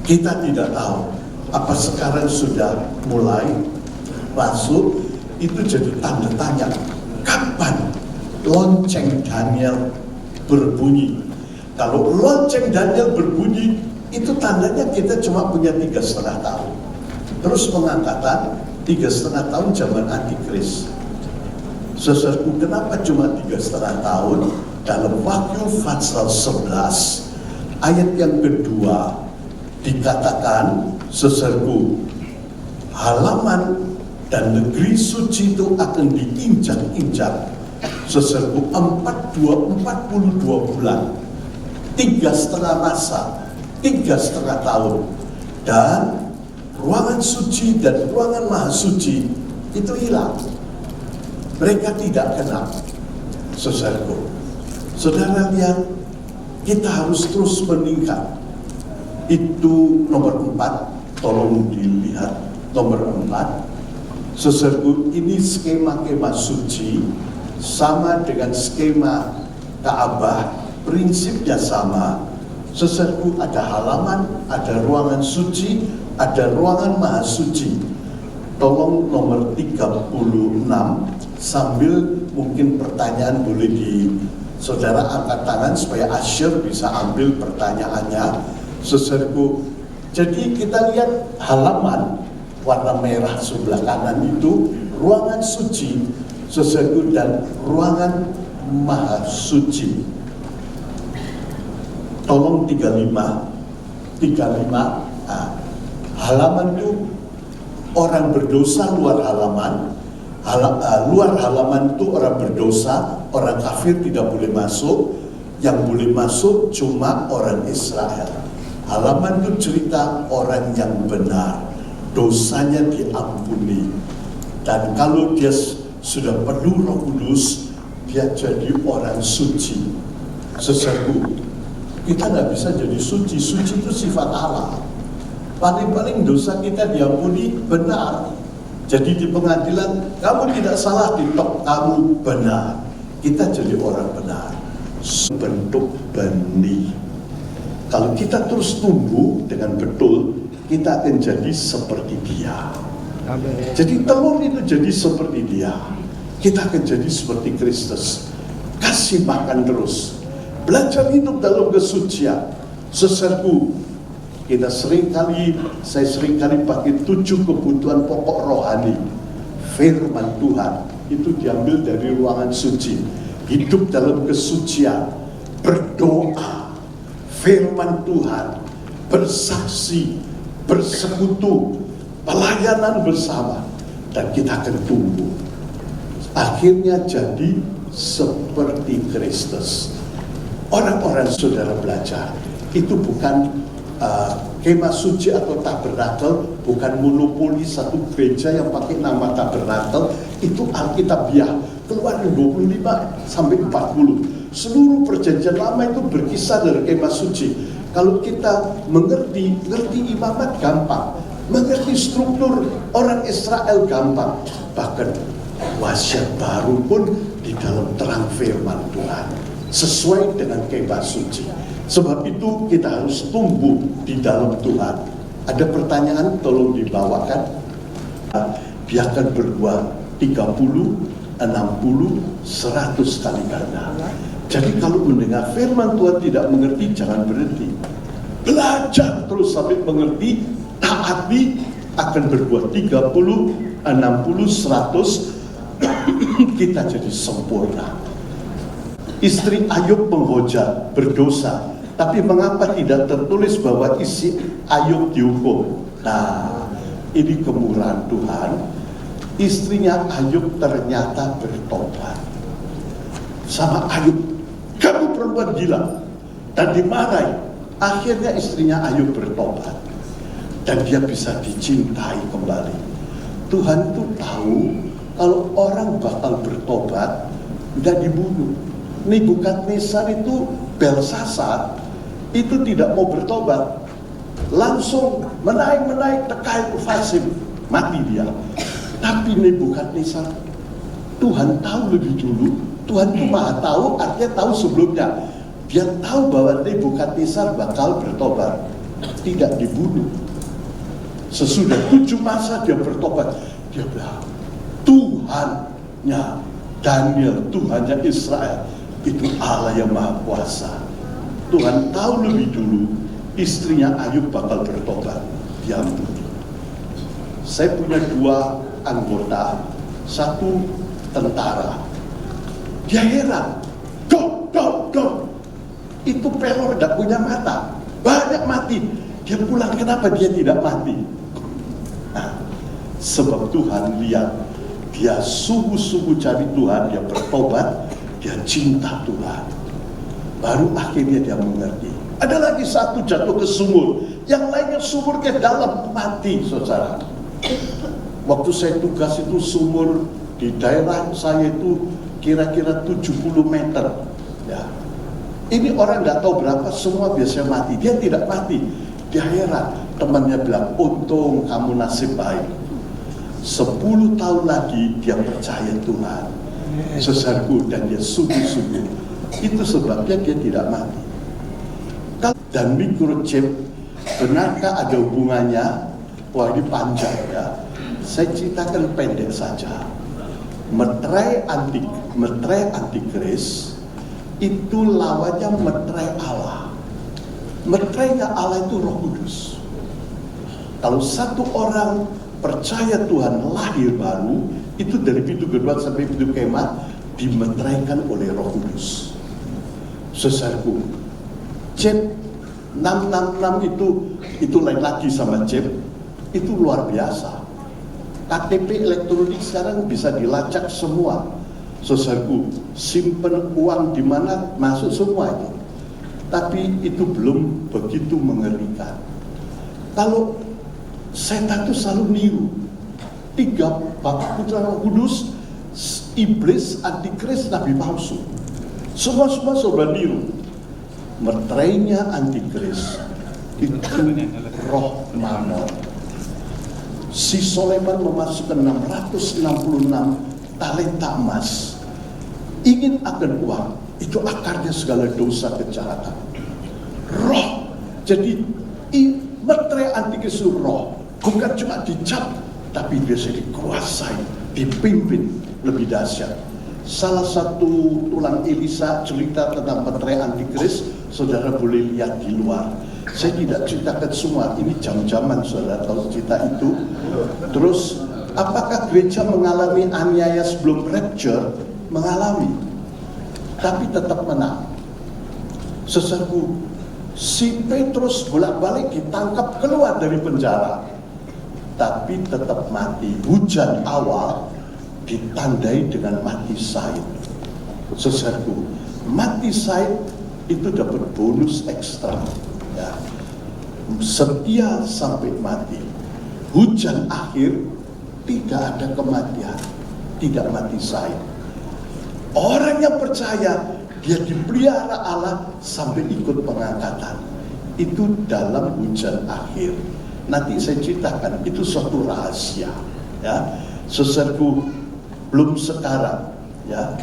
Kita tidak tahu apa sekarang sudah mulai masuk, itu jadi tanda tanya. Kapan lonceng Daniel berbunyi? Kalau lonceng Daniel berbunyi, itu tandanya kita cuma punya 3,5 tahun. Terus pengangkatan 3,5 tahun zaman Antikris. Saudaraku, kenapa cuma 3,5 tahun? Dalam Wahyu pasal 11 ayat yang kedua dikatakan, saudaraku, halaman dan negeri suci itu akan diinjak-injak. Saudaraku, 42 bulan, 3,5 masa, 3,5 tahun, dan ruangan suci dan ruangan maha suci itu hilang. Mereka tidak kenal. Saudaraku, saudara lihat, kita harus terus meningkat. Itu nomor 4, tolong dilihat nomor 4. Saudaraku, ini skema kemah suci sama dengan skema Ka'bah, prinsipnya sama. Saudaraku, ada halaman, ada ruangan suci, ada ruangan maha suci. Tolong nomor 36, sambil mungkin pertanyaan boleh di saudara angkat tangan supaya Asyir bisa ambil pertanyaannya. Saudaraku, jadi kita lihat halaman warna merah sebelah kanan itu ruangan suci, saudaraku, dan ruangan maha suci. Tolong 35. Halaman itu orang berdosa luar halaman. Luar halaman itu orang berdosa, orang kafir tidak boleh masuk. Yang boleh masuk cuma orang Israel. Halaman itu cerita orang yang benar, dosanya diampuni, dan kalau dia sudah penuh Roh Kudus, dia jadi orang suci. Saudaraku, kita nggak bisa jadi suci. Suci itu sifat Allah. Paling-paling dosa kita diampuni, benar. Jadi di pengadilan, kamu tidak salah, ditok, kamu benar. Kita jadi orang benar. Bentuk benih. Kalau kita terus tumbuh dengan betul, kita akan jadi seperti dia. Jadi telur itu jadi seperti dia. Kita akan jadi seperti Kristus. Kasih makan terus. Belajar hidup dalam kesucian. Saudaraku, saya seringkali pakai 7 kebutuhan pokok rohani. Firman Tuhan itu diambil dari ruangan suci. Hidup dalam kesucian, berdoa, firman Tuhan, bersaksi, bersekutu, pelayanan bersama, dan kita akan tumbuh. Akhirnya jadi seperti Kristus. Orang-orang saudara belajar, itu bukan kemah suci atau tabernakel, bukan monopoli satu gereja yang pakai nama tabernakel. Itu Alkitabiah, Keluaran 25 sampai 40. Seluruh perjanjian lama itu berkisar dari kemah suci. Kalau kita mengerti imamat gampang, mengerti struktur orang Israel gampang. Bahkan wasiat baru pun di dalam terang firman Tuhan, sesuai dengan kemah suci. Sebab itu kita harus tumbuh di dalam Tuhan. Ada pertanyaan, tolong dibawakan. Biarkan berbuah 30, 60, 100 kali ganda. Jadi kalau mendengar firman Tuhan tidak mengerti, jangan berhenti. Belajar terus sampai mengerti, taati, akan berbuah 30, 60, 100. Kita jadi sempurna. Istri Ayub menghujat, berdosa. Tapi mengapa tidak tertulis bahwa isi Ayub dihukum? Nah, ini kemurahan Tuhan. Istrinya Ayub ternyata bertobat. Sama Ayub, kamu perempuan gila, dan dimarahi. Akhirnya istrinya Ayub bertobat, dan dia bisa dicintai kembali. Tuhan itu tahu kalau orang bakal bertobat, tidak dibunuh. Nebukadnezar itu, Belsasar itu tidak mau bertobat, langsung menaik tekai Fasim, mati dia. Tapi Nebukadnezar, Tuhan tahu lebih dulu. Tuhan itu maha tahu, artinya tahu sebelumnya. Dia tahu bahwa Nebukadnezar bakal bertobat, tidak dibunuh. Sesudah 7 masa dia bertobat. Dia bilang, Tuhannya Daniel, Tuhannya Israel, itu Allah yang Maha Kuasa. Tuhan tahu lebih dulu istrinya Ayub bakal bertobat. Dia ampuni. Saya punya 2 anggota, 1 tentara. Dia heran, dok. Itu pelor tidak punya mata, banyak mati. Dia pulang, kenapa dia tidak mati? Nah, sebab Tuhan lihat dia sungguh-sungguh cari Tuhan, dia bertobat, dia cinta Tuhan. Baru akhirnya dia mengerti. Ada lagi 1 jatuh ke sumur, yang lainnya sumur ke dalam, mati, saudara. Waktu saya tugas itu sumur di daerah saya itu kira-kira 70 meter. Ya. Ini orang nggak tahu berapa, semua biasanya mati. Dia tidak mati. Dia heran. Temannya bilang, untung kamu nasib baik. 10 tahun lagi dia percaya Tuhan, saudaraku, dan dia sungguh-sungguh. Itu sebabnya dia tidak mati. Dan microchip, benarkah ada hubungannya? Wah, ini panjang ya. Saya ceritakan pendek saja. Meterai antikris itu lawannya meterai Allah. Meterainya Allah itu Roh Kudus. Kalau satu orang percaya Tuhan lahir baru, itu dari pintu gerbang sampai pintu kemah dimeteraikan oleh Roh Kudus. Saudaraku, chip 666 itu lain lagi sama chip, itu luar biasa. KTP elektronik sekarang bisa dilacak semua. Saudaraku, simpen uang di mana masuk semua itu. Tapi itu belum begitu mengerikan. Kalau setan itu selalu niru. 3 Bapak Putra Roh Kudus, iblis, antikris, nabi palsu. Semua coba niru. Meterainya antikris itu roh Mammon. Si Soleman memasukkan 666 talenta emas, ingin akan uang. Itu akarnya segala dosa kejahatan. Roh. Jadi meterai antikris itu roh, bukan cuma dicap, tapi biasa dikuasai, dipimpin. Lebih dahsyat. Salah satu tulang Elisa cerita tentang meterai antikris, saudara boleh lihat di luar. Saya tidak ceritakan semua, ini jam-jaman saudara tahu cerita itu. Terus, apakah gereja mengalami aniaya sebelum rapture? Mengalami, tapi tetap menang. Saudaraku, si Petrus bolak-balik ditangkap keluar dari penjara, tapi tetap mati. Hujan awal ditandai dengan mati syahid. Saudaraku, mati syahid itu dapat bonus ekstra. Ya. Setia sampai mati. Hujan akhir tidak ada kematian, tidak mati syahid. Orang yang percaya dia dipelihara Allah sampai ikut pengangkatan. Itu dalam hujan akhir. Nanti saya ceritakan, itu suatu rahasia. Ya, saudaraku, belum sekarang. Ya,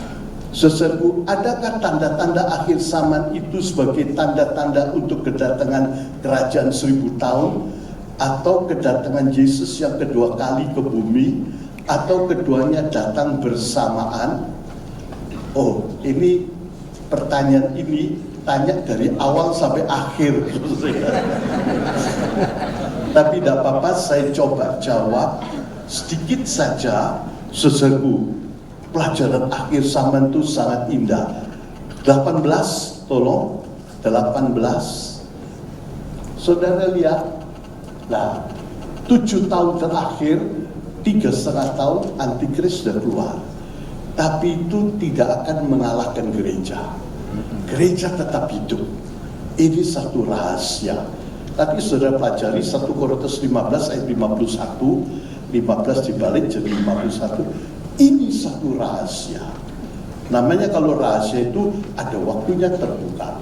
saudaraku, adakah tanda-tanda akhir zaman itu sebagai tanda-tanda untuk kedatangan kerajaan 1000 tahun? Atau kedatangan Yesus yang kedua kali ke bumi? Atau keduanya datang bersamaan? Oh, ini pertanyaan ini tanya dari awal sampai akhir. Tapi tidak apa-apa, saya coba jawab sedikit saja. Saudaraku, pelajaran akhir zaman itu sangat indah. 18, tolong, 18. Saudara lihat, nah, 7 tahun terakhir, 3,5 tahun antikris sudah keluar. Tapi itu tidak akan mengalahkan gereja. Gereja tetap hidup. Ini satu rahasia. Tapi saudara pelajari 1 Korintus 15 ayat 51, 15 dibalik jadi 51. Ini satu rahasia. Namanya kalau rahasia itu ada waktunya terbuka.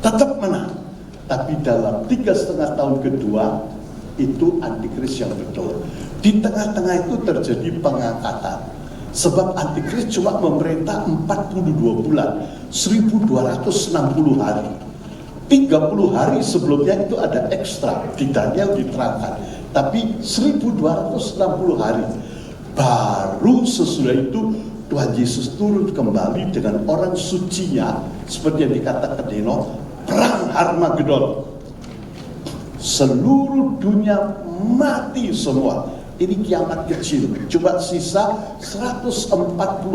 Tetap menang. Tapi dalam 3,5 tahun kedua itu antikris yang betul. Di tengah-tengah itu terjadi pengangkatan. Sebab antikris cuma memerintah 42 bulan, 1260 hari. 30 hari sebelumnya itu ada ekstra, di Daniel diterangkan. Tapi 1260 hari baru sesudah itu Tuhan Yesus turun kembali dengan orang sucinya, seperti yang dikatakan Enoch, perang Harmagedon. Seluruh dunia mati semua. Ini kiamat kecil. Coba sisa 144.000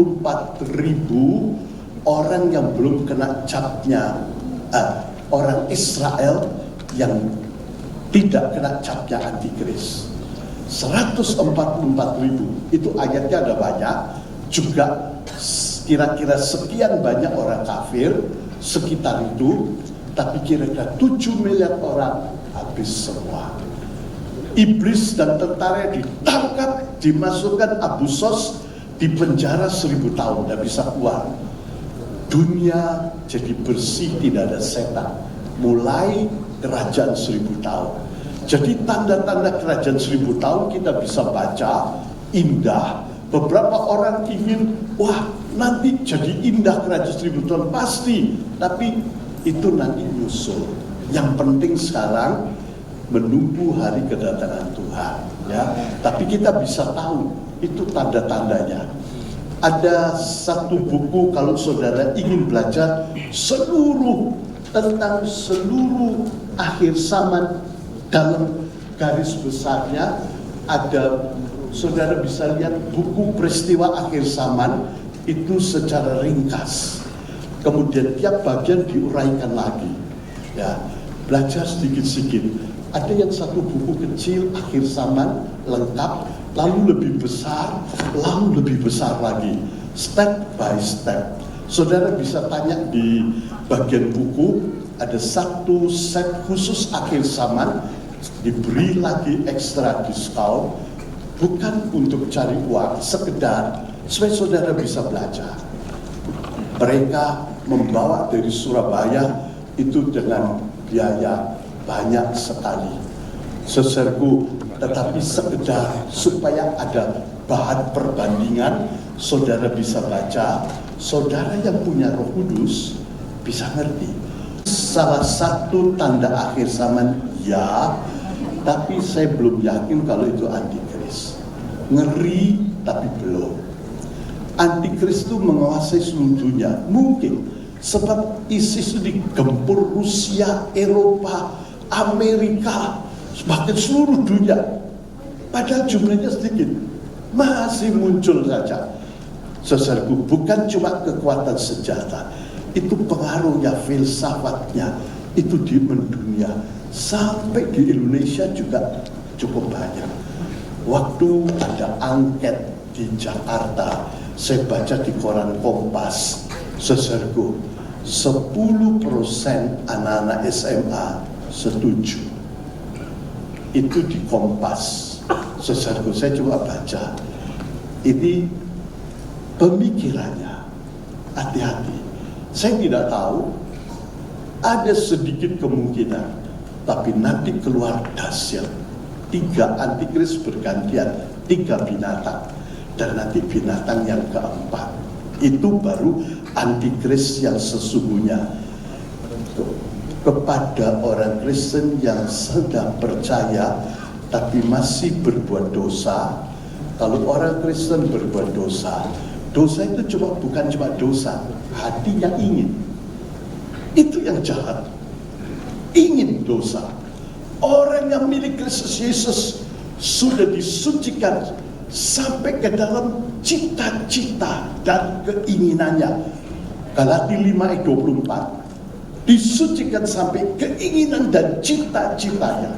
orang yang belum kena capnya, orang Israel yang tidak kena capnya antikris. 144.000 itu ayatnya ada banyak. Juga kira-kira sekian banyak orang kafir sekitar itu, tapi kira-kira 7 miliar orang habis semua. Iblis dan tentara ditangkap, dimasukkan Abu Sos, di penjara 1000 tahun, tidak bisa keluar. Dunia jadi bersih, tidak ada setan. Mulai kerajaan 1000 tahun. Jadi tanda-tanda kerajaan 1000 tahun kita bisa baca, indah. Beberapa orang ingin, wah nanti jadi indah kerajaan 1000 tahun, pasti. Tapi itu nanti nyusul. Yang penting sekarang menunggu hari kedatangan Tuhan, ya. Tapi kita bisa tahu itu tanda-tandanya. Ada satu buku kalau saudara ingin belajar tentang seluruh akhir zaman dalam garis besarnya, ada, saudara bisa lihat buku peristiwa akhir zaman itu secara ringkas. Kemudian tiap bagian diuraikan lagi. Ya, belajar sedikit-sedikit. Ada yang satu buku kecil akhir zaman lengkap, lalu lebih besar, lalu lebih besar lagi. Step by step. Saudara bisa tanya di bagian buku, ada satu set khusus akhir zaman, diberi lagi ekstra diskon, bukan untuk cari uang, sekedar supaya saudara bisa belajar. Mereka membawa dari Surabaya itu dengan biaya banyak sekali. Seserku, tetapi sekedar supaya ada bahan perbandingan, saudara bisa baca, saudara yang punya Roh Kudus bisa ngerti. Salah satu tanda akhir zaman, ya, tapi saya belum yakin kalau itu antikris. Ngeri tapi belum. Antikris itu menguasai seluruh dunia, mungkin sebab ISIS itu digempur Rusia, Eropa, Amerika, bahkan seluruh dunia. Padahal jumlahnya sedikit, masih muncul saja. Saudaraku, bukan cuma kekuatan senjata, itu pengaruhnya, filsafatnya, itu di mendunia. Sampai di Indonesia juga cukup banyak. Waktu ada angket di Jakarta, saya baca di koran Kompas, saudaraku, 10% anak-anak SMA setuju. Itu di Kompas. Saudaraku, saya coba baca. Ini pemikirannya, hati-hati. Saya tidak tahu, ada sedikit kemungkinan, tapi nanti keluar dahsyat. 3 antikris bergantian, 3 binatang, dan nanti binatang yang keempat. Itu baru antikris yang sesungguhnya. Kepada orang Kristen yang sedang percaya tapi masih berbuat dosa, kalau orang Kristen berbuat dosa, dosa itu bukan cuma dosa, hatinya ingin. Itu yang jahat. Ingin dosa. Orang yang milik Kristus Yesus sudah disucikan sampai ke dalam cita-cita dan keinginannya. Galatia 5 ayat 24, disucikan sampai keinginan dan cita-citanya.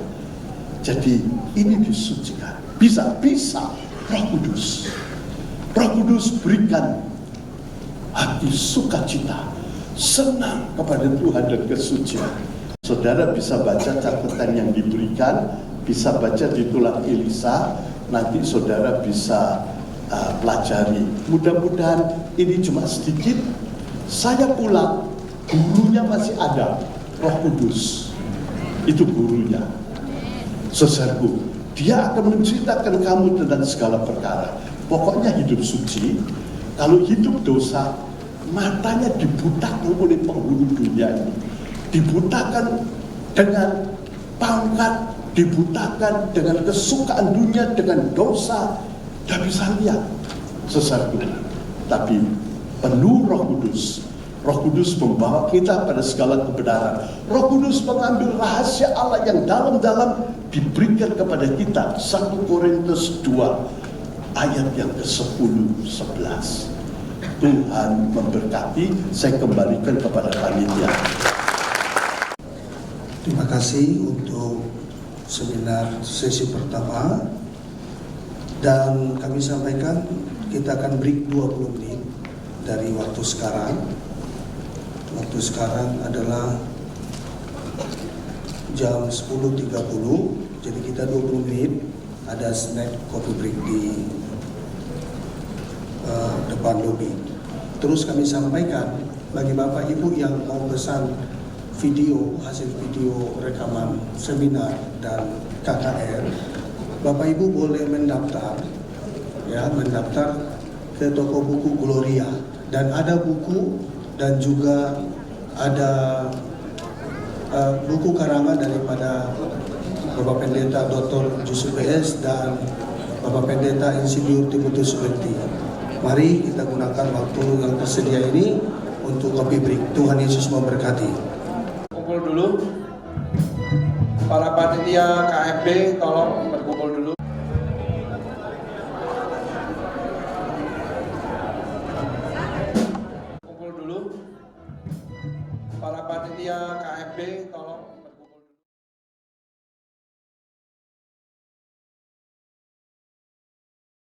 Jadi ini disucikan. Bisa Roh Kudus. Roh Kudus berikan hati sukacita, senang kepada Tuhan dan kesucian. Saudara bisa baca catatan yang diberikan, bisa baca di tulang Elisa, nanti saudara bisa pelajari. Mudah-mudahan ini cuma sedikit. Saya pulang, gurunya masih ada, Roh Kudus. Itu gurunya. Saudaraku, dia akan menceritakan kamu tentang segala perkara. Pokoknya hidup suci. Kalau hidup dosa, matanya dibutakan oleh penghulu dunia ini. Dibutakan dengan pangkat, dibutakan dengan kesukaan dunia, dengan dosa, tidak bisa lihat sesuatu. Tapi penuh Roh Kudus. Roh Kudus membawa kita pada segala kebenaran. Roh Kudus mengambil rahasia Allah yang dalam-dalam diberikan kepada kita. 1 Korintus 2 ayat yang ke-10, 11. Tuhan memberkati. Saya kembalikan kepada panitia. Terima kasih untuk seminar sesi pertama. Dan kami sampaikan kita akan break 20 menit dari waktu sekarang. Waktu sekarang adalah jam 10.30. Jadi kita 20 menit ada snack coffee break di depan lobi. Terus kami sampaikan bagi Bapak Ibu yang mau pesan video, hasil video rekaman seminar dan KKR, Bapak Ibu boleh mendaftar, ya, mendaftar ke toko buku Gloria, dan ada buku dan juga ada buku karangan daripada Bapak Pendeta Dr. Yusuf B.S. dan Bapak Pendeta Insinyur Timotius Subekti. Mari kita gunakan waktu yang tersedia ini untuk kopi break. Tuhan Yesus memberkati. Kumpul dulu. Para panitia KFB tolong berkumpul dulu. Kumpul dulu. Para panitia KFB tolong